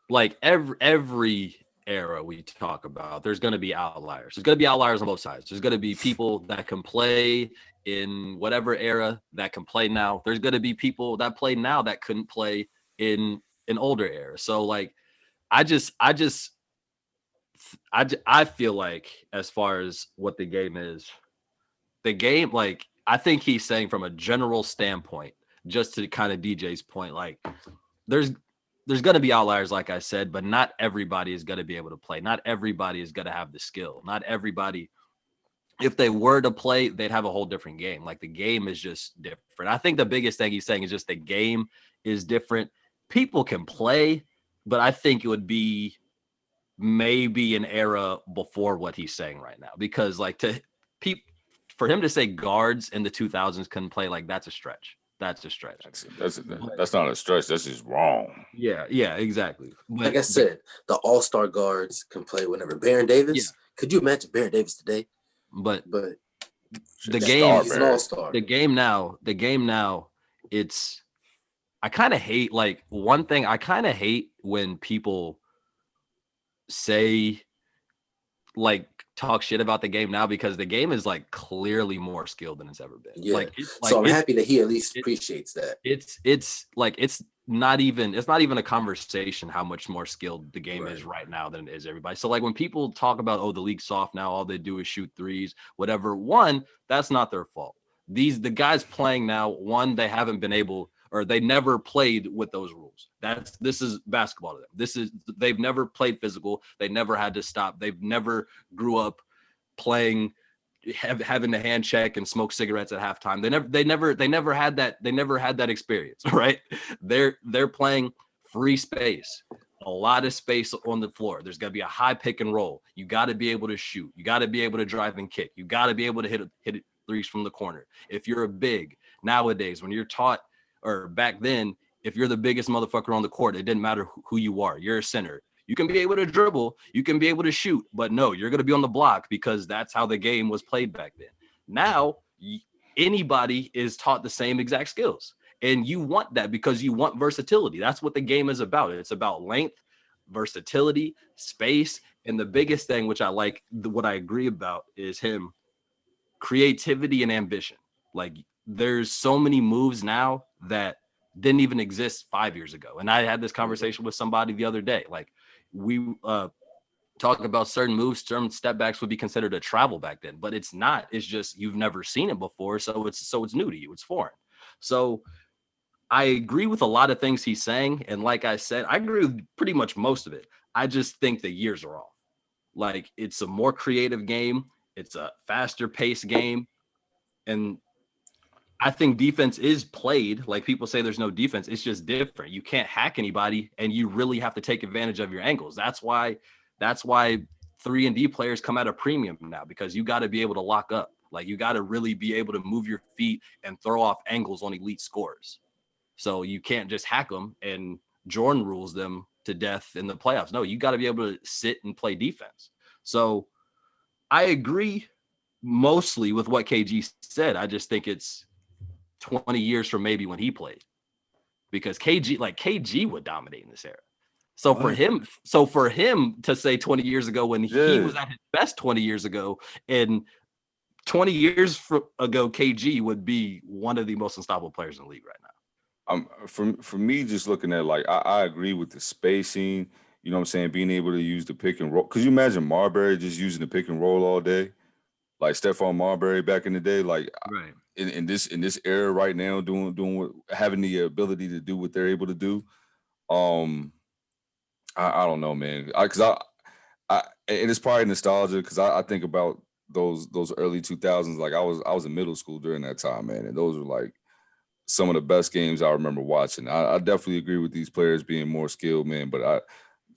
like every era we talk about, there's going to be outliers. There's going to be outliers on both sides. There's going to be people that can play in whatever era that can play now. There's going to be people that play now that couldn't play in an older era. So like, I feel like as far as what the game, like I think he's saying from a general standpoint, just to kind of DJ's point, like there's going to be outliers, like I said, but not everybody is going to be able to play. Not everybody is going to have the skill. Not everybody, if they were to play, they'd have a whole different game. Like the game is just different. I think the biggest thing he's saying is just the game is different. People can play, but I think it would be maybe an era before what he's saying right now, because like for him to say guards in the 2000s couldn't play, like that's a stretch. That's a stretch. That's not a stretch. That's just wrong. Yeah, exactly. But, like I said, the all-star guards can play whenever. Baron Davis, could you imagine Baron Davis today? But the game, he's an all-star. The game now, it's I kind of hate, like, one thing I kind of hate when people say, like, talk shit about the game now, because the game is like clearly more skilled than it's ever been. Yeah. So I'm happy that he at least appreciates that. It's like it's not even a conversation how much more skilled the game is right now than it is everybody. So like when people talk about, oh, the league's soft now, all they do is shoot threes, whatever. One, that's not their fault. the guys playing now, one, they haven't been able, or they never played with those rules. This is basketball to them. They've never played physical. They never had to stop. They've never grew up playing, having to hand check and smoke cigarettes at halftime. They never had that. They never had that experience, right? They're playing free space, a lot of space on the floor. There's got to be a high pick and roll. You got to be able to shoot. You got to be able to drive and kick. You got to be able to hit threes from the corner. If you're a big nowadays, when you're taught, or back then, if you're the biggest motherfucker on the court, it didn't matter who you are. You're a center. You can be able to dribble. You can be able to shoot, but no, you're going to be on the block because that's how the game was played back then. Now, anybody is taught the same exact skills. And you want that because you want versatility. That's what the game is about. It's about length, versatility, space. And the biggest thing, which I like, what I agree about, is creativity and ambition. Like, there's so many moves now that didn't even exist 5 years ago. And I had this conversation with somebody the other day. Like, we talk about certain moves, certain step backs would be considered a travel back then, but it's not. It's just you've never seen it before, so it's new to you. It's foreign. So I agree with a lot of things he's saying, and like I said, I agree with pretty much most of it. I just think the years are off. Like, it's a more creative game. It's a faster paced game, and I think defense is played. Like, people say there's no defense. It's just different. You can't hack anybody, and you really have to take advantage of your angles. That's why 3-and-D players come at a premium now, because you got to be able to lock up. Like, you got to really be able to move your feet and throw off angles on elite scorers. So you can't just hack them, and Jordan rules them to death in the playoffs. No, you got to be able to sit and play defense. So I agree mostly with what KG said. I just think it's 20 years from maybe when he played, because KG would dominate in this era. So for him to say 20 years ago, when he was at his best 20 years ago, and 20 years ago, KG would be one of the most unstoppable players in the league right now. For me, just looking at, like, I agree with the spacing, you know what I'm saying, being able to use the pick and roll. Because you imagine Marbury just using the pick and roll all day, like Stephon Marbury back in the day, like, right. In this era right now, having the ability to do what they're able to do. I don't know, man. And it's probably nostalgia, because I think about those early 2000s. Like, I was in middle school during that time, man, and those were like some of the best games I remember watching. I definitely agree with these players being more skilled, man, but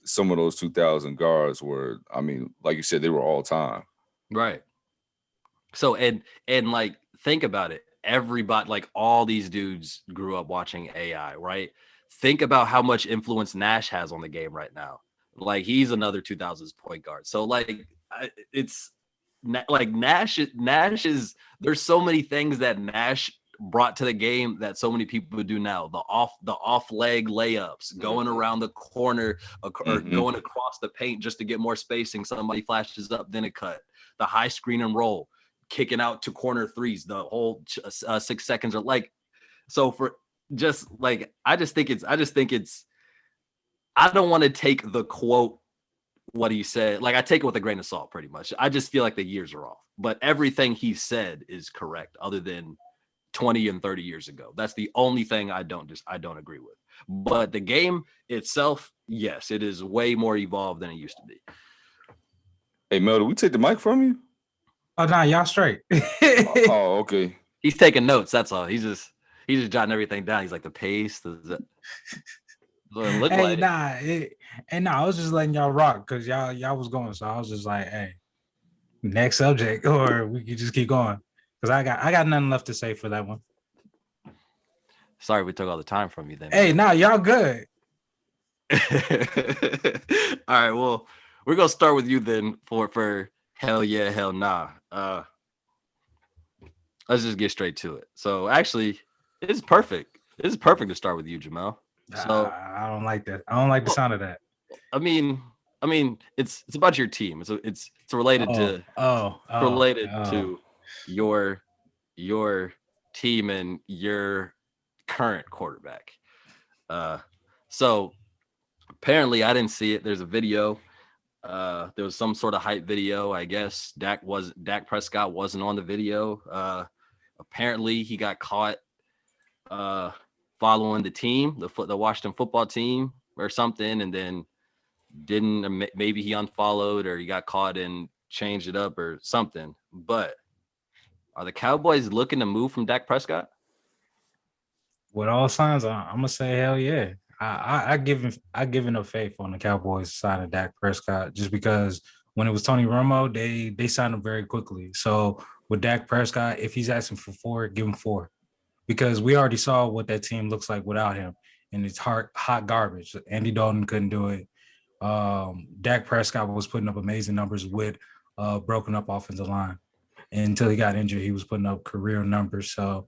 some of those 2000 guards were, I mean, like you said, they were all time. Right. So, and like, think about it. Everybody, like, all these dudes grew up watching AI, right? Think about how much influence Nash has on the game right now. Like, he's another 2000s point guard. So, like, it's like Nash is, there's so many things that Nash brought to the game that so many people would do now. The off leg layups, going around the corner, or going across the paint just to get more spacing. Somebody flashes up, then a cut. The high screen and roll, kicking out to corner threes, the whole 6 seconds, are like, so for just like, I think it's, I don't want to take the quote, what he said, like, I take it with a grain of salt pretty much. I just feel like the years are off, but everything he said is correct, other than 20 and 30 years ago. That's the only thing I don't agree with. But the game itself, yes, it is way more evolved than it used to be. Hey, Mel, did we take the mic from you? Oh, nah, y'all straight. Oh, okay. He's taking notes. That's all. He's just jotting everything down. He's like, the pace. Look hey, like I was just letting y'all rock, because y'all was going. So I was just like, hey, next subject, or we could just keep going, because I got nothing left to say for that one. Sorry we took all the time from you then. Hey, nah, y'all good. All right, well, we're gonna start with you then for hell yeah, hell nah. Let's just get straight to it. So actually, it's perfect. This is perfect to start with you, Jamal. So I don't like that. I don't like the sound of that. I mean, it's about your team. It's related to to your team and your current quarterback. So apparently I didn't see it. There's a video. There was some sort of hype video, I guess. Dak Prescott wasn't on the video. Apparently, he got caught following the team, the Washington football team or something, and then maybe he unfollowed or he got caught and changed it up or something. But are the Cowboys looking to move from Dak Prescott? With all signs, I'm gonna say hell yeah. I give enough faith on the Cowboys signing Dak Prescott just because when it was Tony Romo, they signed him very quickly. So with Dak Prescott, if he's asking for 4, give him 4, because we already saw what that team looks like without him, and it's hot garbage. Andy Dalton couldn't do it. Dak Prescott was putting up amazing numbers with broken up offensive line. And until he got injured, he was putting up career numbers. So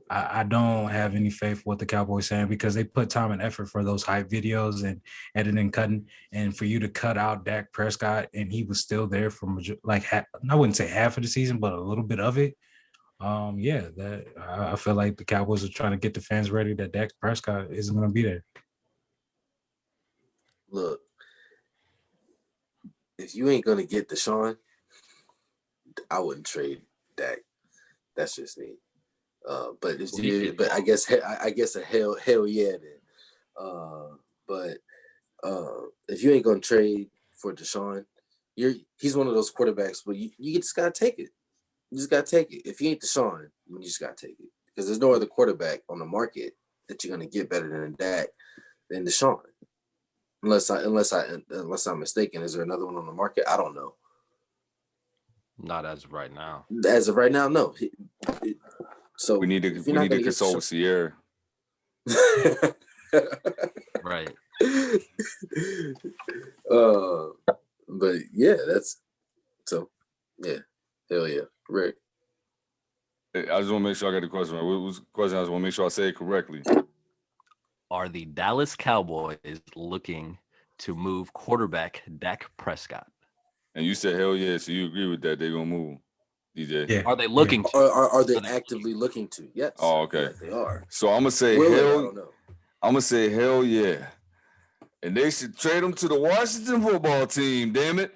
I don't have any faith what the Cowboys saying because they put time and effort for those hype videos and editing, cutting, and for you to cut out Dak Prescott and he was still there for like I wouldn't say half of the season, but a little bit of it. Yeah, that I feel like the Cowboys are trying to get the fans ready that Dak Prescott isn't going to be there. Look, if you ain't gonna get Deshaun, I wouldn't trade Dak. That's just me. But I guess a hell yeah then. But if you ain't gonna trade for Deshaun, he's one of those quarterbacks where you just gotta take it. You just gotta take it. If he ain't Deshaun, you just gotta take it because there's no other quarterback on the market that you're gonna get better than Deshaun. Unless I'm mistaken, is there another one on the market? I don't know. Not as of right now. As of right now, no. So we need to consult with Sierra. Right. But yeah, that's so. Yeah, hell yeah, Rick. I just want to make sure I got the question right. What was the question? I just want to make sure I say it correctly. Are the Dallas Cowboys looking to move quarterback Dak Prescott? And you said hell yeah, so you agree with that? They're gonna move, DJ. Yeah. Are they looking to? Are they actively looking to? Yes. Oh, okay. Yes, they are. So I'm gonna say hell yeah. And they should trade him to the Washington football team, damn it.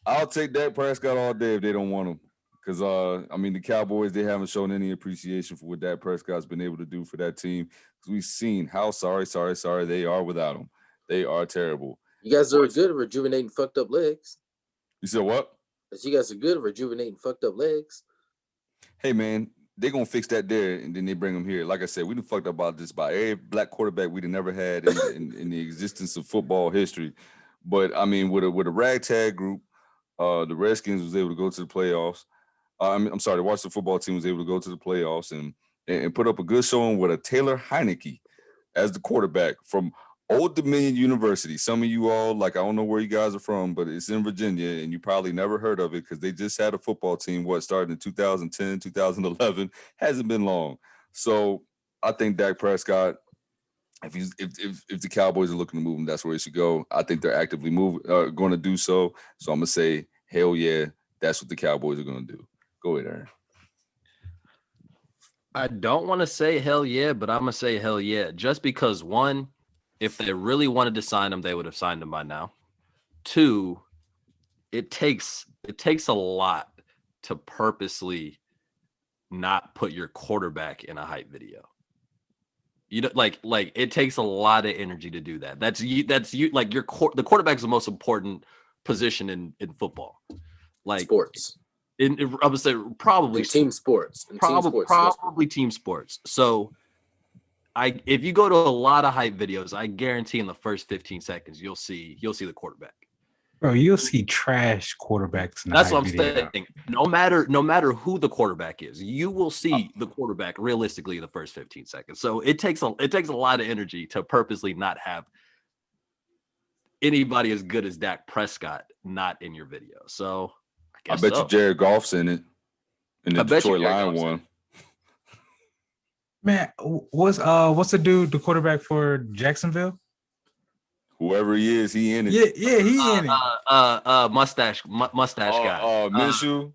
I'll take Dak Prescott all day if they don't want him. Because, the Cowboys, they haven't shown any appreciation for what Dak Prescott's been able to do for that team. Because we've seen how sorry they are without him. They are terrible. You guys are good at rejuvenating fucked up legs. You said what? You guys are good at rejuvenating fucked up legs. Hey, man, they're going to fix that there, and then they bring them here. Like I said, we done fucked up about this by every black quarterback we'd never had in the existence of football history. But, with a ragtag group, the Redskins was able to go to the playoffs. The Washington football team was able to go to the playoffs and put up a good showing with a Taylor Heineke as the quarterback from Old Dominion University. Some of you all, I don't know where you guys are from, but it's in Virginia, and you probably never heard of it because they just had a football team, started in 2010, 2011. Hasn't been long. So I think Dak Prescott, if the Cowboys are looking to move him, that's where he should go. I think they're actively going to do so. So I'm going to say, hell yeah, that's what the Cowboys are going to do. Go ahead, Aaron. I don't want to say hell yeah, but I'm going to say hell yeah. Just because, one, if they really wanted to sign him, they would have signed him by now. Two, it takes a lot to purposely not put your quarterback in a hype video. You know, like it takes a lot of energy to do that. That's you. The quarterback's the most important position in football. Like sports. I would say probably team sports. Probably team sports. So if you go to a lot of hype videos, I guarantee in the first 15 seconds you'll see the quarterback. Bro, you'll see trash quarterbacks. That's what I'm saying. No matter who the quarterback is, you will see the quarterback realistically in the first 15 seconds. So it takes a lot of energy to purposely not have anybody as good as Dak Prescott not in your video. So I bet you Jared Goff's in it. In the Detroit Lion one. Man, what's the dude, the quarterback for Jacksonville? Whoever he is, he in it. Yeah, he in it. Mustache guy. Minshew.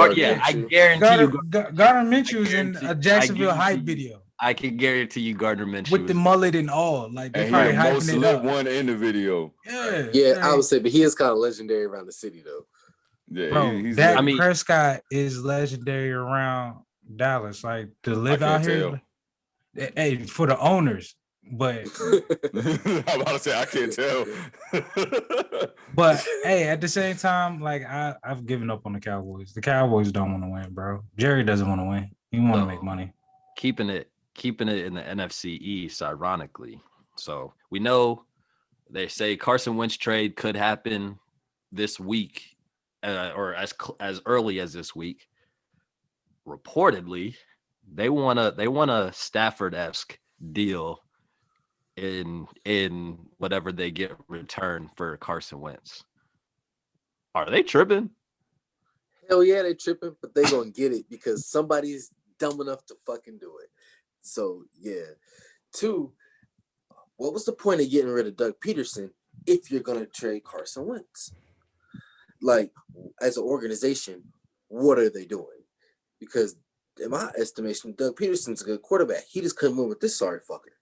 I guarantee you. Gardner Minshew's in a Jacksonville hype video. I can guarantee you Gardner Minshew with the mullet and all. Like they probably hyping it up. One in the video. Yeah, I would say, but he is kind of legendary around the city though. Yeah, bro, Dak Prescott is legendary around Dallas, like to I live can't out here. tell. Hey, for the owners, but I'm about to say I can't tell. hey, at the same time, like I've given up on the Cowboys. The Cowboys don't want to win, bro. Jerry doesn't want to win. He want to So, make money. keeping it in the NFC East, ironically. So we know they say Carson Wentz trade could happen this week, or as early as this week. Reportedly, they want a Stafford-esque deal in whatever they get return for Carson Wentz. Are they tripping? Hell yeah, they tripping, but they gonna get it because somebody's dumb enough to fucking do it. So yeah. 2, what was the point of getting rid of Doug Peterson if you're gonna trade Carson Wentz? Like, as an organization, what are they doing? Because in my estimation, Doug Peterson's a good quarterback. He just couldn't win with this sorry fucker.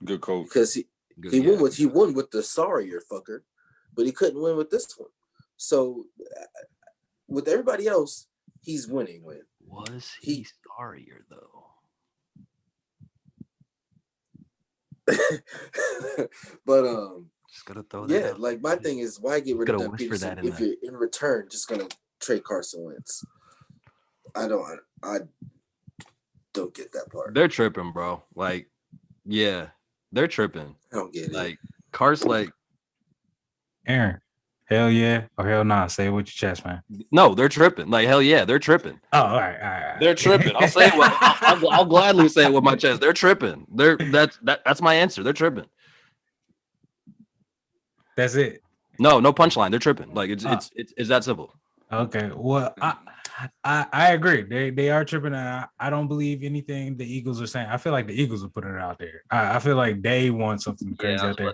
Good coach. Because he won with the sorrier fucker, but he couldn't win with this one. So with everybody else, he's winning. Was he sorrier though? But just gotta throw that. Yeah, out. like my thing is, why get rid of Doug Peterson if you're in return just gonna trade Carson Wentz? I don't get that part. They're tripping, bro. Like, yeah, they're tripping. I don't get it. Like Carson, like Aaron, hell yeah or hell nah. Say it with your chest, man. no, they're tripping. Like hell yeah, they're tripping. Oh, all right. They're tripping. I'll say it. I'll gladly say it with my chest. They're tripping. That's my answer. They're tripping. That's it. No punchline. They're tripping. Like it's that simple. Okay. Well, I agree. They are tripping. And I don't believe anything the Eagles are saying. I feel like the Eagles are putting it out there. I feel like they want something crazy out there.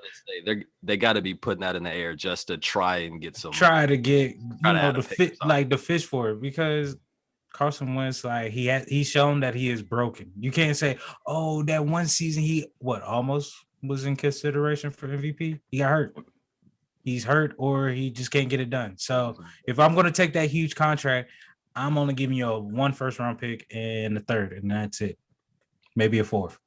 They got to be putting that in the air just to try and get some. Try to get the fish for it, because Carson Wentz, like he's shown that he is broken. You can't say, oh, that one season he almost was in consideration for MVP. He got hurt. He's hurt, or he just can't get it done. So if I'm going to take that huge contract, I'm only giving you a 1 first-round pick and a 3rd, and that's it. Maybe a 4th.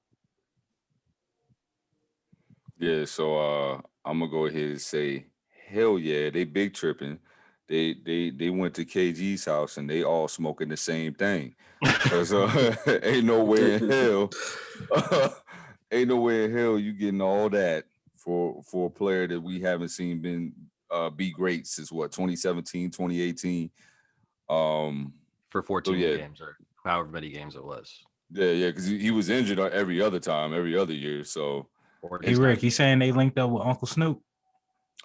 Yeah, so I'm gonna go ahead and say, hell yeah, they big tripping. They went to KG's house and they all smoking the same thing. Cause ain't no way in hell, you getting all that for a player that we haven't seen be great since 2017, 2018. For 14 games or however many games it was. Yeah, because he was injured every other year. So hey Rick, you saying they linked up with Uncle Snoop?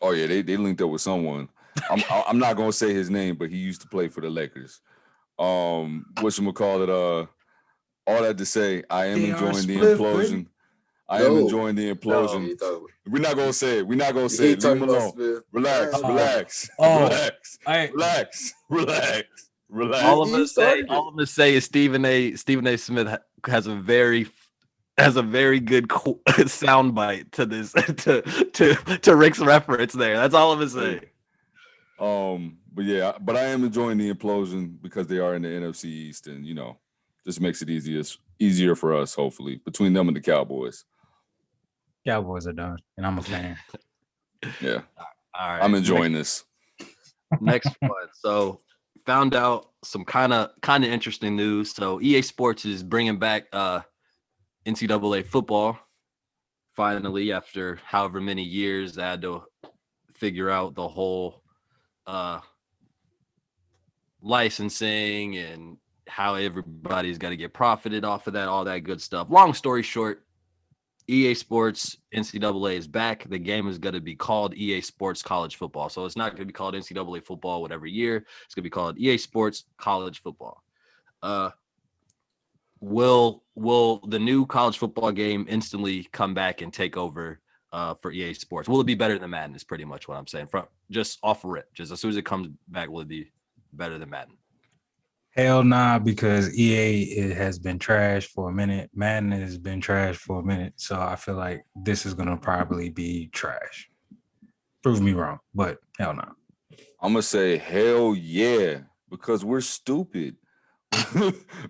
Oh yeah, they linked up with someone. I'm not gonna say his name, but he used to play for the Lakers. Whatchamacallit, all that to say, I am enjoying the implosion. Enjoying the implosion. We're not gonna say it. Leave him alone. Relax. All I'm gonna say is Stephen A. Smith has a very good soundbite to this to Rick's reference there. That's all I'm gonna say. But I am enjoying the implosion because they are in the NFC East, and just makes it easier for us, hopefully, between them and the Cowboys. Cowboys are done, and I'm a fan. Yeah. All right. I'm enjoying this. Next one. So found out some kind of interesting news. So EA Sports is bringing back NCAA football finally, after however many years they had to figure out the whole licensing and how everybody's got to get profited off of that, all that good stuff. Long story short, EA Sports NCAA is back. The game is going to be called EA Sports College Football. So it's not going to be called NCAA Football whatever year. It's going to be called EA Sports College Football. Will the new college football game instantly come back and take over for EA Sports? Will it be better than Madden is pretty much what I'm saying. From just off rip, just as soon as it comes back, will it be better than Madden? Hell nah, because EA has been trashed for a minute. Madden has been trashed for a minute. So I feel like this is going to probably be trash. Prove me wrong, but hell no. I'm going to say hell yeah, because we're stupid.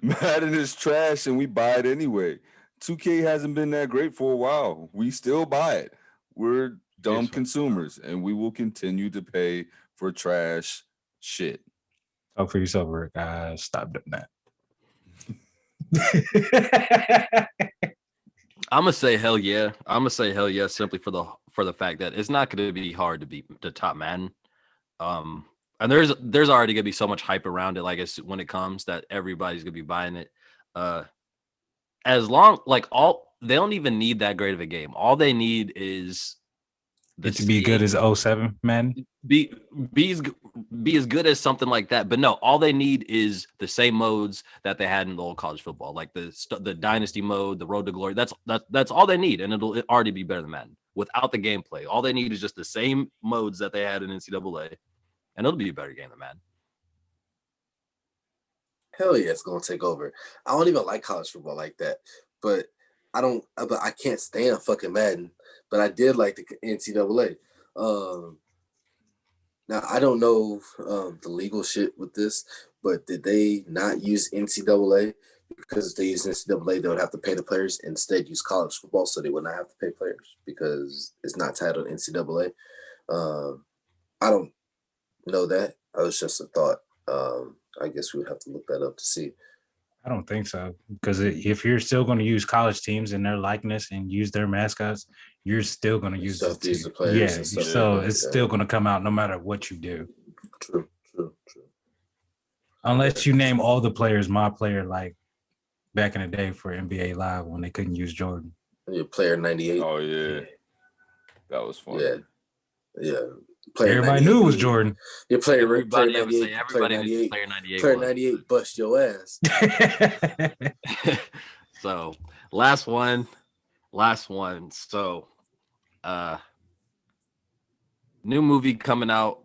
Madden is trash and we buy it anyway. 2K hasn't been that great for a while. We still buy it. We're dumb Here's what- consumers and we will continue to pay for trash shit. Talk for yourself, Rick. Stop doing that. I'm gonna say hell yeah. I'm gonna say hell yeah simply for the fact that it's not gonna be hard to beat the top Madden. And there's already gonna be so much hype around it. Like when it comes that everybody's gonna be buying it. As long like all they don't even need that great of a game. All they need is It to be good as 07, man. be as good as something like that. But no, all they need is the same modes that they had in the old college football, like the dynasty mode, the road to glory. That's all they need, and it'll already be better than Madden without the gameplay. All they need is just the same modes that they had in NCAA, and it'll be a better game than Madden. Hell yeah, it's gonna take over. I don't even like college football like that, but I can't stand fucking Madden. But I did like the NCAA. Now I don't know the legal shit with this, but did they not use NCAA because if they use NCAA, they would have to pay the players. Instead, use college football, so they would not have to pay players because it's not titled NCAA. I don't know that. That was just a thought. I guess we would have to look that up to see. I don't think so. Because if you're still going to use college teams and their likeness and use their mascots, you're still going to use the players. Yeah, and stuff so like that. it's still going to come out no matter what you do. True. Unless you name all the players my player, like back in the day for NBA Live when they couldn't use Jordan. Your player 98. Oh yeah. That was fun. Yeah. Everybody knew it was Jordan. Your player Everybody 98. everybody knew Player 98. 98. Player was. 98 bust your ass. So last one. So new movie coming out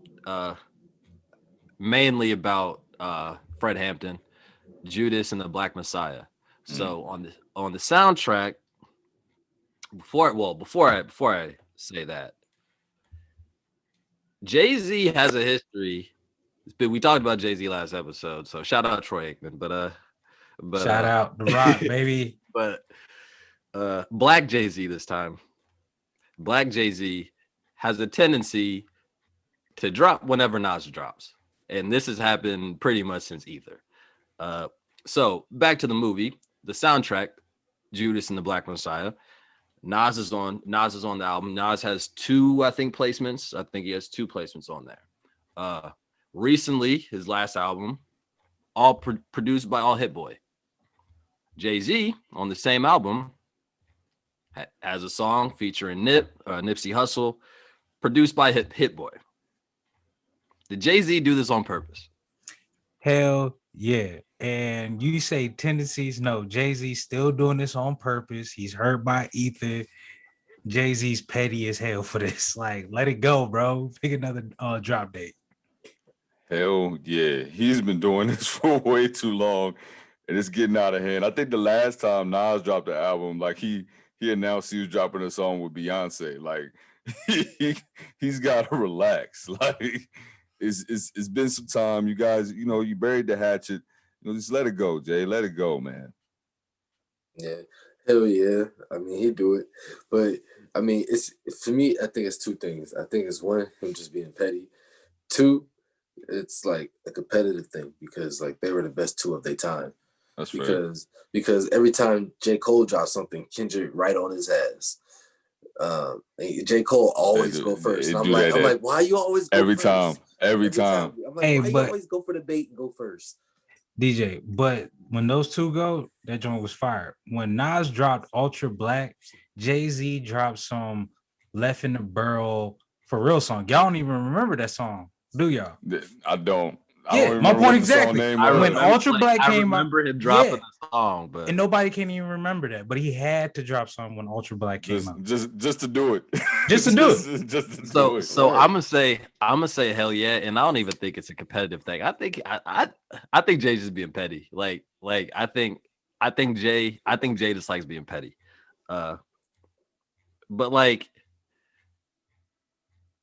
mainly about Fred Hampton, Judas and the Black Messiah. So on the soundtrack, before I say that, Jay-Z has a history. We talked about Jay-Z last episode, so shout out Troy Aikman, but shout out The Rock, baby. But Black Jay-Z this time. Black Jay-Z has a tendency to drop whenever Nas drops. And this has happened pretty much since Ether. So back to the movie, the soundtrack, Judas and the Black Messiah. Nas is on the album. Nas has two, I think, placements. I think he has two placements on there. Recently, his last album, all produced by All Hit Boy. Jay-Z on the same album has a song featuring Nipsey Hussle, produced by Hit Boy. Did Jay-Z do this on purpose? Hell yeah. And you say tendencies? No, Jay-Z's still doing this on purpose. He's hurt by Ether. Jay-Z's petty as hell for this. Like, let it go, bro. Pick another drop date. Hell yeah. He's been doing this for way too long and it's getting out of hand. I think the last time Nas dropped the album, like he announced he was dropping a song with Beyonce. Like he's got to relax. Like it's been some time. You guys, you buried the hatchet. Just let it go, Jay. Let it go, man. Yeah, hell yeah. I mean, he'd do it. But, I mean, it's for me, I think it's two things. I think it's one, him just being petty. Two, it's like a competitive thing because, like, they were the best two of their time. That's fair. Because every time J. Cole drops something, Kendrick right on his ass. J. Cole always go first. And I'm like, why you always go every first? time? Every time. I'm like, why you always go for the bait and go first? DJ, but when those two go, that joint was fired. When Nas dropped Ultra Black, Jay-Z dropped some Left in the Burrow for real song. Y'all don't even remember that song, do y'all? I don't. Yeah, my point exactly. When Ultra Black came out, I remember him dropping the song, but and nobody can even remember that. But he had to drop something when Ultra Black came out, just to do it, just to do it. So I'm gonna say hell yeah, and I don't even think it's a competitive thing. I think Jay's just being petty. Like I think Jay just likes being petty. But like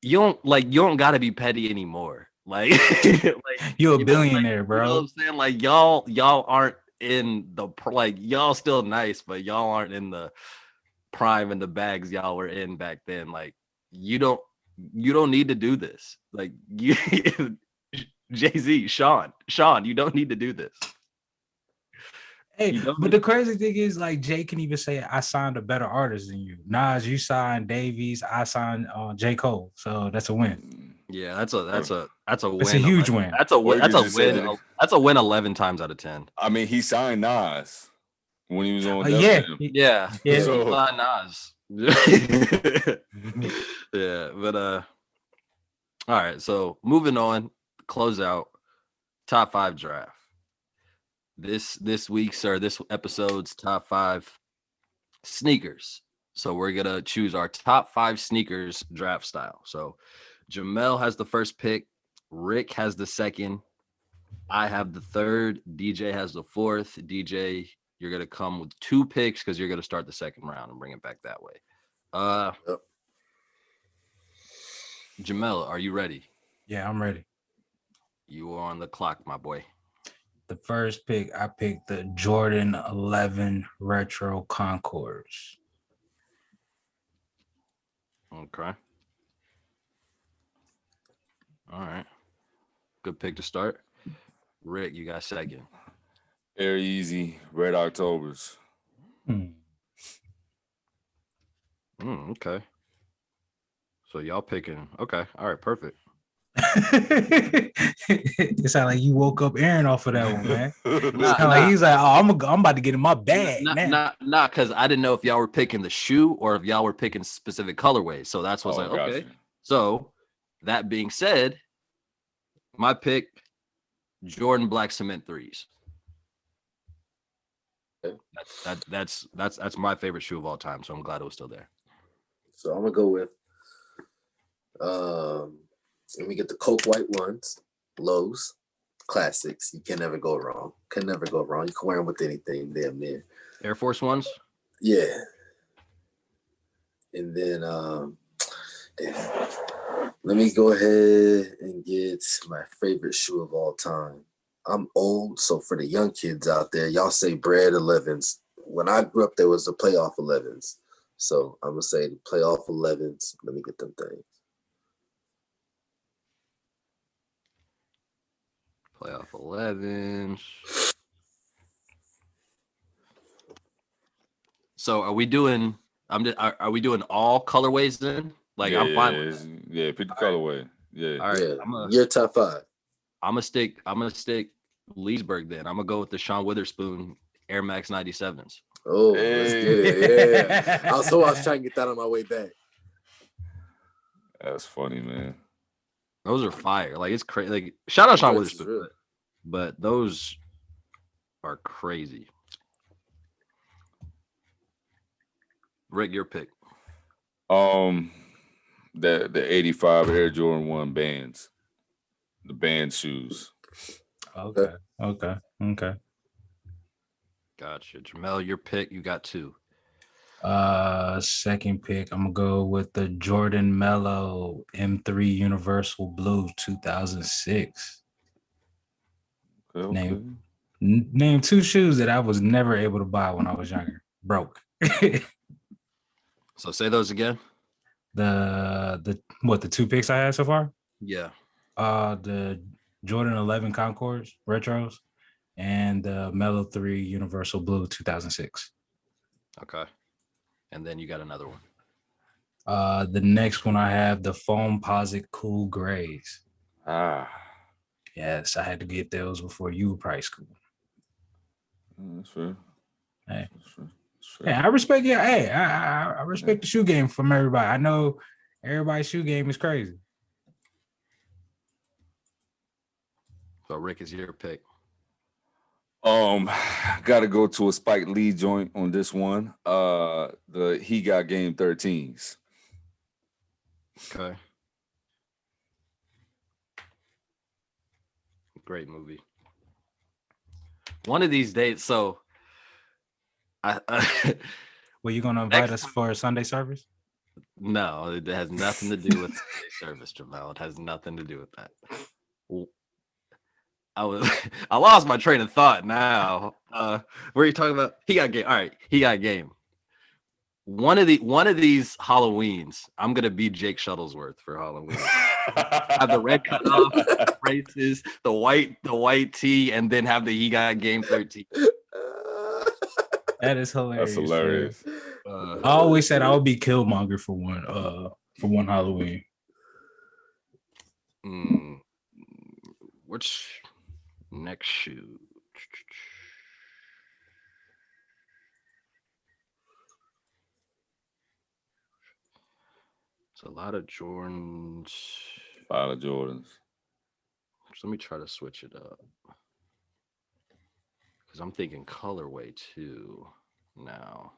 you don't gotta be petty anymore. Like, like You a you know, like, billionaire, you know bro. what I'm saying? Like y'all aren't in the like y'all still nice, but y'all aren't in the prime and the bags y'all were in back then. Like you don't need to do this. Like you Jay-Z, Sean, you don't need to do this. Hey, You don't but need the crazy thing is, like, Jay can even say, I signed a better artist than you. Nas, you signed Davies, I signed J. Cole. So that's a win. yeah, that's a That's a win. huge win. That's a Or win. you That's could a just say win. that That's a win 11 times out of 10. I mean, he signed Nas when he was on Def Yeah. Jam. Yeah. Yeah. So Nas. Yeah, but all right, so moving on, close out top 5 draft. This week's or this episode's top 5 sneakers. So we're going to choose our top 5 sneakers draft style. So Jamel has the first pick, Rick has the second, I have the third, DJ has the fourth. DJ, you're going to come with 2 picks cuz you're going to start the second round and bring it back that way. Yep. Jamel, are you ready? Yeah, I'm ready. You are on the clock, my boy. The first pick, I picked the Jordan 11 Retro Concords. Okay. All right. Good pick to start. Rick, you got second. Air Easy, Red Octobers. Okay. So y'all picking. Okay. All right. Perfect. It sounded like you woke up Aaron off of that one, man. Nah, Sound like he's like, oh, I'm about to get in my bag now. Not because I didn't know if y'all were picking the shoe or if y'all were picking specific colorways. So that's what's like, okay. Gotcha. So that being said, my pick, Jordan Black Cement threes. Okay. That's my favorite shoe of all time. So I'm glad it was still there. So I'm gonna go with let me get the Coke White ones, Lowe's classics. You can never go wrong. Can never go wrong. You can wear them with anything, damn near. Air Force Ones. Yeah. And then damn. Let me go ahead and get my favorite shoe of all time. I'm old, so for the young kids out there, y'all say bread 11s. When I grew up, there was the playoff 11s. So I'm gonna say the playoff 11s. Let me get them things. Playoff 11s. So are we doing? Are we doing all colorways then? Like I'm fine with that. Yeah, pick the colorway. Yeah. All right, Yeah, your top 5. I'm gonna stick Leesburg then. I'm gonna go with the Sean Witherspoon Air Max 97s. Oh, let's get it. Yeah. I was trying to get that on my way back. That's funny, man. Those are fire. Like it's crazy. Like shout out Sean That's Witherspoon, but those are crazy. Rick, your pick. The 85 Air Jordan 1 bands. The band shoes. Okay. Gotcha. Jamel, your pick. You got 2. Second pick, I'm gonna go with the Jordan Mellow M3 Universal Blue 2006. Okay. Name 2 shoes that I was never able to buy when I was younger. Broke. So say those again. The 2 picks I had so far? Yeah. The Jordan 11 Concords retros and the Mellow 3 Universal Blue 2006. Okay. And then you got another one. The next one I have the Foamposite Cool Grays. Yes, I had to get those before you were probably school. That's fair. Hey. That's fair. Hey, I respect you. Hey, I respect the shoe game from everybody. I know everybody's shoe game is crazy. So Rick is your pick. Gotta go to a Spike Lee joint on this one. The He Got Game 13s. Okay. Great movie. One of these days, so Were you gonna invite us for a Sunday service? No, it has nothing to do with Sunday service, Jamel. It has nothing to do with that. I lost my train of thought now. Where are you talking about? He got game. All right, he got game. One of these Halloweens, I'm gonna be Jake Shuttlesworth for Halloween. Have the red cutoff braces, the white tee, and then have the he got game 13. That is hilarious. That's hilarious. I always said I would be Killmonger for one Halloween. Which next shoe? It's a lot of Jordans. A lot of Jordans. So let me try to switch it up. Because I'm thinking colorway too now.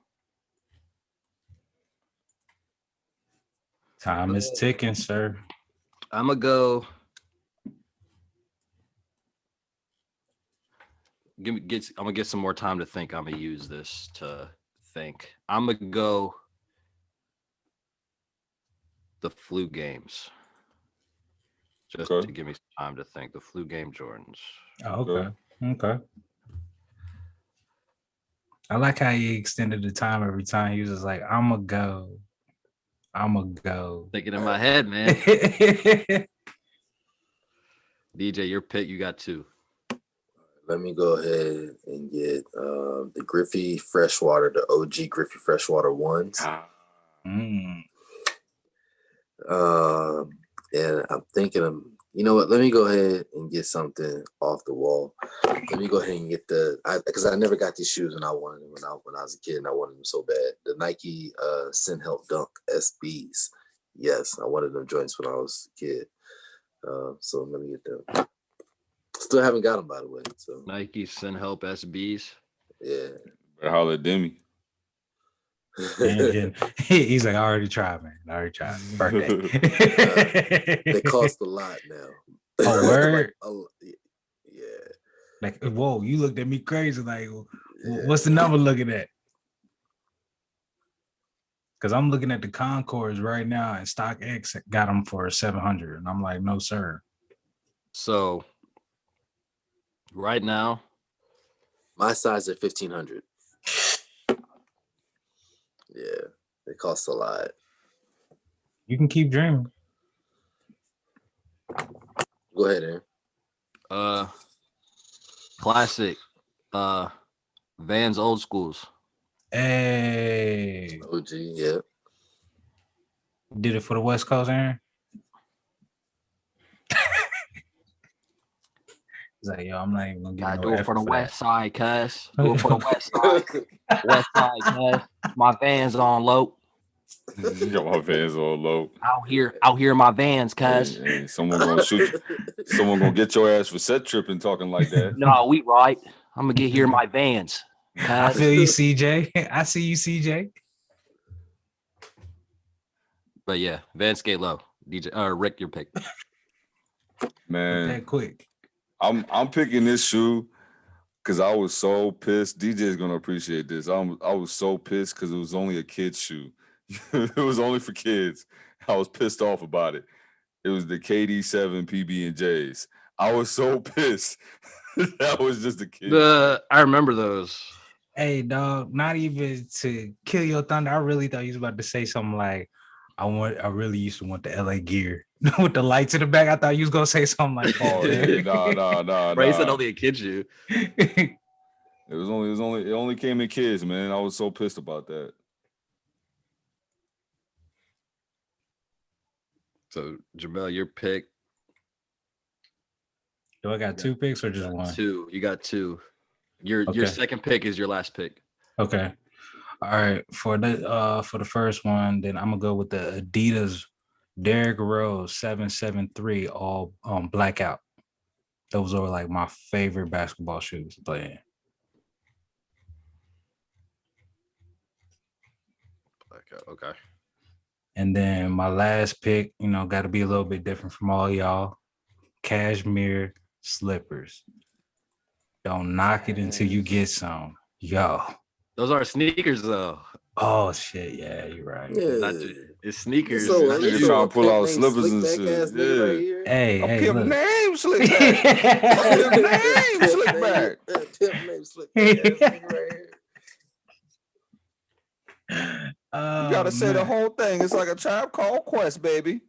Time is ticking, sir. I'm gonna go. I'm gonna get some more time to think. I'm gonna use this to think. I'm gonna go the flu games. Just to give me some time to think. The flu game Jordans. Oh, okay. I like how he extended the time every time. He was just like, I'ma go. Thinking in my head, man. DJ, your pick, you got 2. Let me go ahead and get the Griffey Freshwater, the OG Griffey Freshwater ones. And I'm thinking, you know what? Let me go ahead and get something off the wall. Let me go ahead and get because I never got these shoes when I wanted them when I was a kid, and I wanted them so bad. The Nike Sin Help Dunk SBs. Yes, I wanted them joints when I was a kid. So let me get them. Still haven't got them, by the way. So Nike Sin Help SBs. Yeah. Better holler at Demi. and he's like, I already tried, man. Birthday. They cost a lot now. Oh, word? Yeah. Like, whoa, you looked at me crazy. Like, what's the number looking at? Because I'm looking at the Concords right now, and StockX got them for $700, and I'm like, no, sir. So, right now, my size at $1,500. Yeah, they cost a lot. You can keep dreaming. Go ahead, Aaron. Classic. Vans Old Schools. Hey. OG, yeah. Did it for the West Coast, Aaron? He's like, yo, I'm not even gonna get no do it for the West Side, cuz. Do it for the West Side. West Side, cuz. My Vans on low. Got my Vans on low. Out here, my Vans, cuz. Hey, someone gonna shoot you. Someone gonna get your ass for set tripping talking like that. No, we right. I'm gonna get here my Vans. Cuz. I feel you, CJ. I see you, CJ. But yeah, Vans skate low. DJ Rick, your pick. Man, that quick. I'm picking this shoe because I was so pissed. DJ's gonna appreciate this. I was so pissed because it was only a kid's shoe. It was only for kids. I was pissed off about it. It was the KD7 PB&Js. I was so pissed. That was just a kid. I remember those. Hey, dog, not even to kill your thunder. I really thought you was about to say something like, I really used to want the LA Gear with the lights in the back. I thought you was gonna say something like that. Oh yeah, nah. Ray said only a kid shoe. It only came in kids, man. I was so pissed about that. So Jamel, your pick. Do I got 2 picks or just one? 2. You got 2. Your second pick is your last pick. Okay. All right. For the first one, then I'm gonna go with the Adidas Derrick Rose 773 all blackout. Those are like my favorite basketball shoes to play in. Blackout, okay. And then my last pick, got to be a little bit different from all y'all. Cashmere slippers. Don't knock it until you get some. Yo. Those are sneakers though. Oh shit, yeah, you're right. Not Yeah. just, it's sneakers. So It's Nigga just, trying a to pull pimp out named slippers and Slickback shit. ass nigga right Yeah. here. Hey, A hey, pimp look. name Slickback. A pimp name Slickback. Pimp named Slickback ass nigga right here. You gotta Oh say the man, whole thing. It's like a Tribe Called Quest, baby.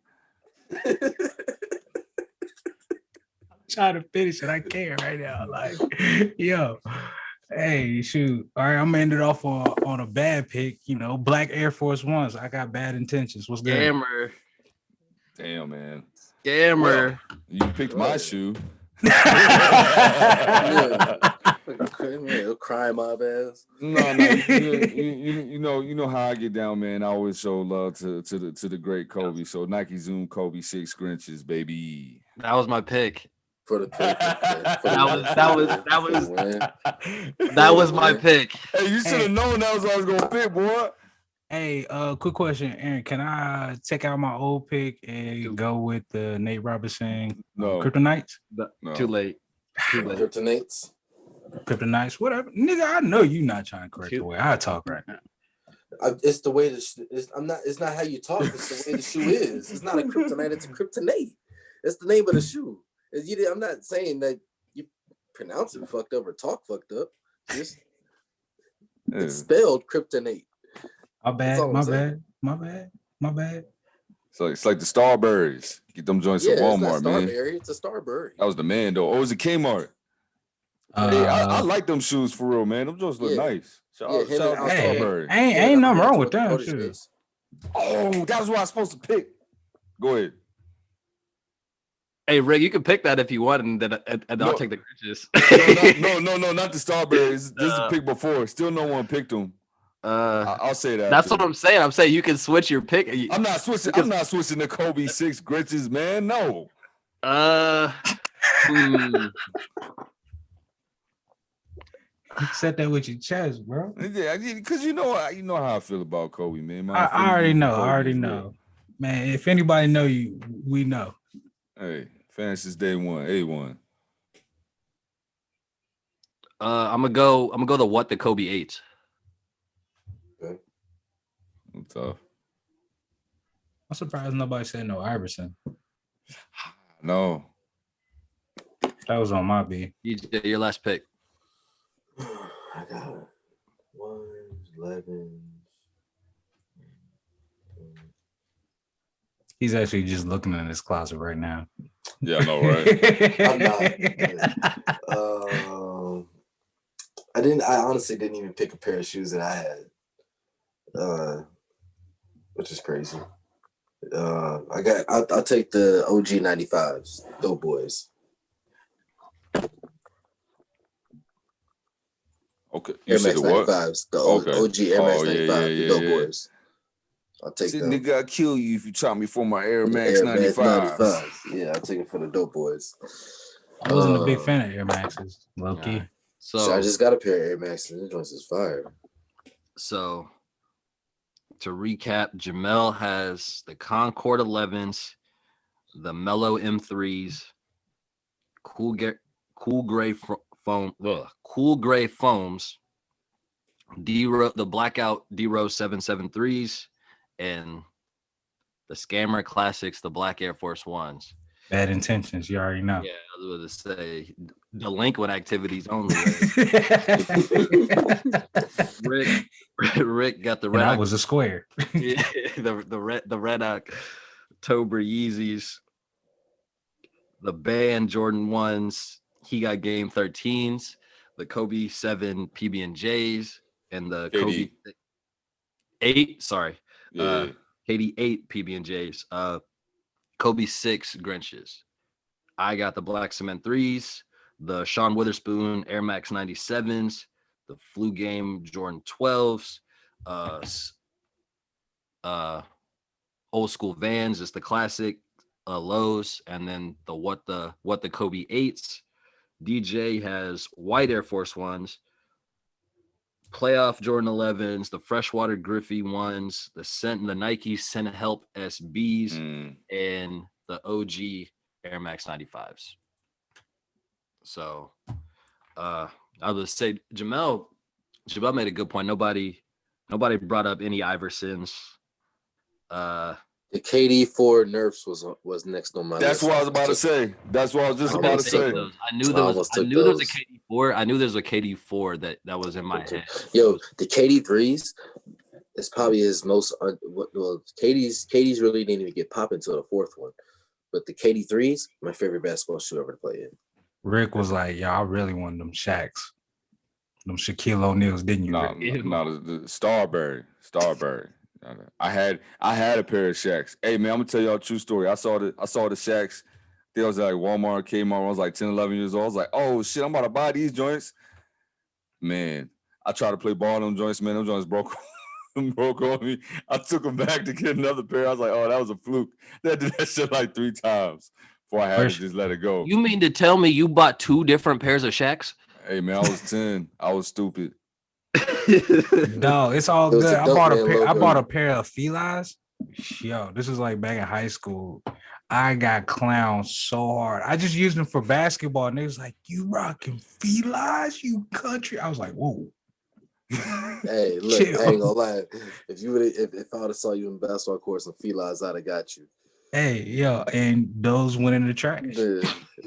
trying to finish it. I can't right now. Like, yo, hey, shoot. All right, I'm gonna end it off on a bad pick. You know, black Air Force Ones. I got bad intentions. What's good? scammer. Damn, man. Scammer. You picked my Right. shoe. Yeah, crime mob ass. No, you know how I get down, man. I always show love to the great Kobe. So Nike Zoom Kobe 6 Grinches, baby. That was my pick. For the pick. That was my pick. Hey, you should have known that was what I was gonna pick, boy. Hey, quick question, Aaron. Can I take out my old pick and go with the Nate Robinson No. Kryptonites? No. Too late. Too late. Kryptonites. Kryptonites, whatever. Nigga, I know you not trying to correct the way I talk right now. It's the way it's not how you talk. It's the way the shoe is. It's not a kryptonite. It's a kryptonate. It's the name of the shoe. I'm not saying that you pronounce it fucked up or talk fucked up. It's spelled kryptonate. My That's all bad. I'm saying. My bad. So it's like the Starberries. Get them joints at Walmart, it's not man. Starberry. It's a Starberry. That was the man though. Or was it Kmart? Hey, I like them shoes for real, man. Them joints look nice. Shout out to Starberry. Ain't nothing wrong with them shoes. Oh, that was what I was supposed to pick. Go ahead. Hey, Rick, you can pick that if you want, and then I'll take the Grinches. No, not the Starberries. This is the pick before. Still no one picked them. I'll say that. That's what I'm saying. I'm saying you can switch your pick. I'm not switching. I'm not switching to Kobe 6 Grinches, man. No. You said that with your chest, bro. Yeah, because you know how I feel about Kobe, man. I already know. Man, if anybody know you, we know. Hey, fans since day one, A1. I'm gonna go to what the Kobe 8. Okay. I'm tough. I'm surprised nobody said no Iverson. No. That was on my B. EJ, your last pick. I got 1, 11. He's actually just looking in his closet right now. Yeah, I know, right? I'm not. I honestly didn't even pick a pair of shoes that I had, which is crazy. I'll take the OG 95s, Dope Boys. Okay. Air Max 95s, the OG Air Max 95, the Dope Boys. I'll take them. Nigga, I'll kill you if you try me for my Air Max 95s. Yeah, I'll take it for the Dope Boys. I wasn't a big fan of Air Maxes, low key. So I just got a pair of Air Maxes. This joint is fire. So to recap, Jamel has the Concord 11s, the Mellow M3s, cool gray foams, the blackout D-Rose 773s, and the Scammer Classics, the Black Air Force Ones. Bad intentions, you already know. Yeah, I was going to say delinquent activities only. Rick got the red. And I was a square. Yeah, the red October Yeezys, the band Jordan 1s. He got Game 13s, the Kobe 7 PB&Js, and the KD. Kobe 8. Sorry, Yeah. KD 8 PB&Js. Kobe 6 Grinches. I got the Black Cement 3s, the Sean Witherspoon Air Max 97s, the Flu Game Jordan 12s, old school Vans, just the classic lows, and then the what the Kobe 8s. DJ has white Air Force Ones, playoff Jordan 11s, the Freshwater Griffey ones, the Nike Sent Help SBs, and the OG Air Max 95s. So I would say Jamel made a good point. Nobody Nobody brought up any Iversons. The KD4 Nerfs was next on my That's list. what I was about to say. That's what I was just I about to almost say. took them. I knew there was. I knew there was a KD4. I knew there was a KD4 that was in my head. Yo, the KD3s is probably his most. Well, KD's really didn't even get popping until the fourth one, but the KD3s, my favorite basketball shoe ever to play in. Rick was like, "Yo, I really wanted them Shaqs, them Shaquille O'Neals, didn't you?" No, Rick? the Starberry. I had a pair of Shaqs. Hey man, I'm gonna tell y'all a true story. I saw the Shaqs. I was at like Walmart, Kmart. When I was like 10, 11 years old. I was like, oh shit, I'm about to buy these joints. Man, I tried to play ball on them joints. Man, them joints broke on me. I took them back to get another pair. I was like, oh, that was a fluke. They did that shit like 3 times before I had to just let it go. You mean to tell me you bought 2 different pairs of Shaqs? Hey man, I was 10. I was stupid. No, it's all It was good. the I bought Dunkman a pair of Felines. Yo, this is like back in high school. I got clowned so hard. I just used them for basketball, and they was like, "You rocking Felines, you country?" I was like, "Whoa." Hey, look, Chill. I ain't gonna lie. If I would have saw you in basketball courts and felines, I'd have got you. Hey, yo, and those went in the trash.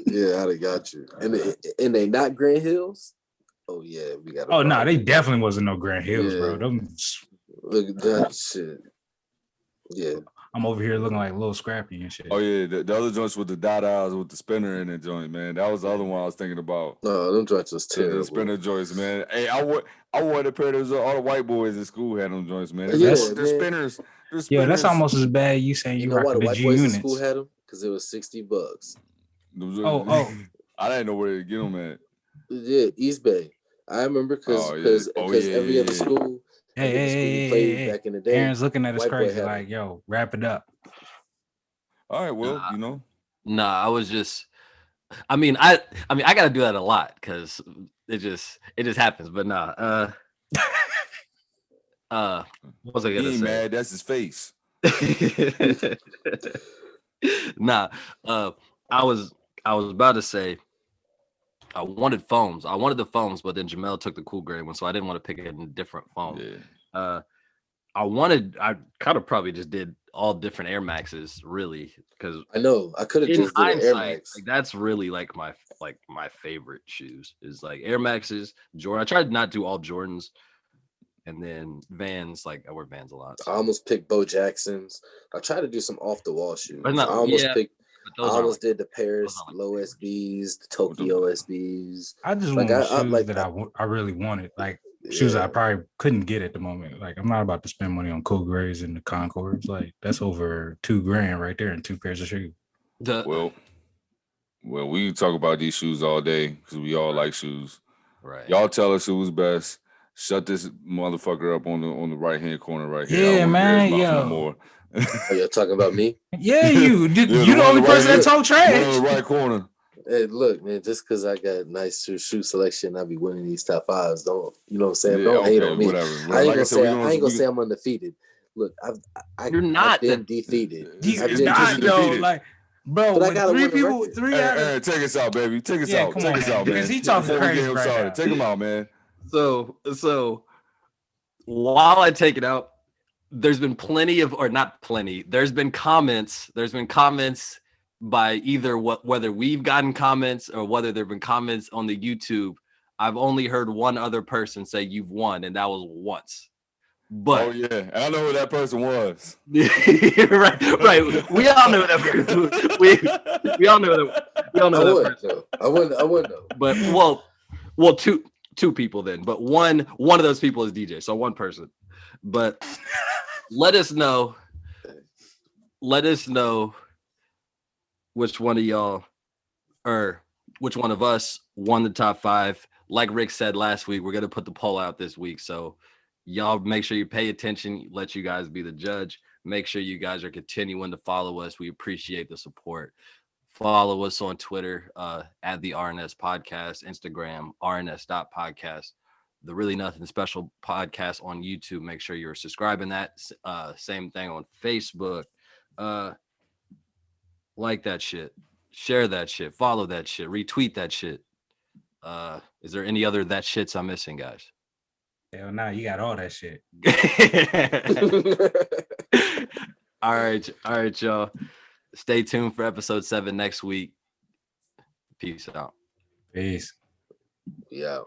Yeah, I'd have got you. And they not Grand Hills. Oh yeah, we got. Oh no, they definitely wasn't no Grand Hills, bro. Them, look at that shit. Yeah, I'm over here looking like Lil Scrappy and shit. Oh yeah, the other joints with the dot eyes with the spinner in the joint, man. That was the other one I was thinking about. No, them joints was terrible. The spinner joints, man. Hey, I wore the pair of all the white boys in school had them joints, man. Yeah, they're spinners. Yeah, that's almost as bad. You saying you know why the rocking the white G boys in units? school had them? Because it was $60. Oh, I didn't know where to get them at. Yeah, East Bay. I remember because every other school. Hey, back in the day. Aaron's looking at us crazy, like, yo, wrap it up. All right, well, you know. Nah, I was just. I mean, I gotta do that a lot because it just happens. But nah, what was I gonna say? Mad, that's his face. Nah, I was about to say I wanted foams. I wanted the foams, but then Jamel took the cool gray one, so I didn't want to pick a different foam. Yeah. I kind of probably just did all different Air Maxes, really, because I know I could have just did an Air Max. Like that's really like my favorite shoes is like Air Maxes, Jordan. I tried to not do all Jordans, and then Vans. Like I wear Vans a lot. So. I almost picked Bo Jacksons. I tried to do some off the wall shoes. But not, I almost picked. I almost did the Paris low SBs, the Tokyo SBs. I just want shoes that I really wanted, like shoes that I probably couldn't get at the moment. Like I'm not about to spend money on cool grays and the Concords. Like that's over $2,000 right there and 2 pairs of shoes. Well, we can talk about these shoes all day because we all like shoes. Right. Y'all tell us who's best. Shut this motherfucker up on the right hand corner right here. Yeah, man. Yo. No more. Are you talking about me? Yeah, you. You the only person that talk trash. On the right corner. Hey, look, man. Just because I got nice shoe selection, I be winning these top fives. Don't you know what I'm saying? Don't hate on me. Whatever. I ain't gonna say I'm undefeated. Look, you're not. I've been defeated. He's not though. Like, bro, when Aaron, take us out, baby. Take us out. Take us out, man. Because he talking crazy right now. Take him out, man. So while I take it out, there's been there's been comments by either whether we've gotten comments or whether there've been comments on the YouTube. I've only heard one other person say you've won, and that was once. But yeah, and I know who that person was. right. We all know that person. We all know that. We all know that person. I wouldn't know. But well, two people then. But one of those people is DJ, so one person. But let us know which one of y'all or which one of us won the top 5. Like Rick said last week, we're going to put the poll out this week. So y'all make sure you pay attention. Let you guys be the judge. Make sure you guys are continuing to follow us. We appreciate the support. Follow us on Twitter at the RNS Podcast, Instagram, RNS.podcast. The Really Nothing Special podcast on YouTube. Make sure you're subscribing that. Same thing on Facebook. Like that shit. Share that shit. Follow that shit. Retweet that shit. Is there any other that shits I'm missing, guys? Hell nah, you got all that shit. All right, y'all. Stay tuned for episode 7 next week. Peace out. Peace. Yeah.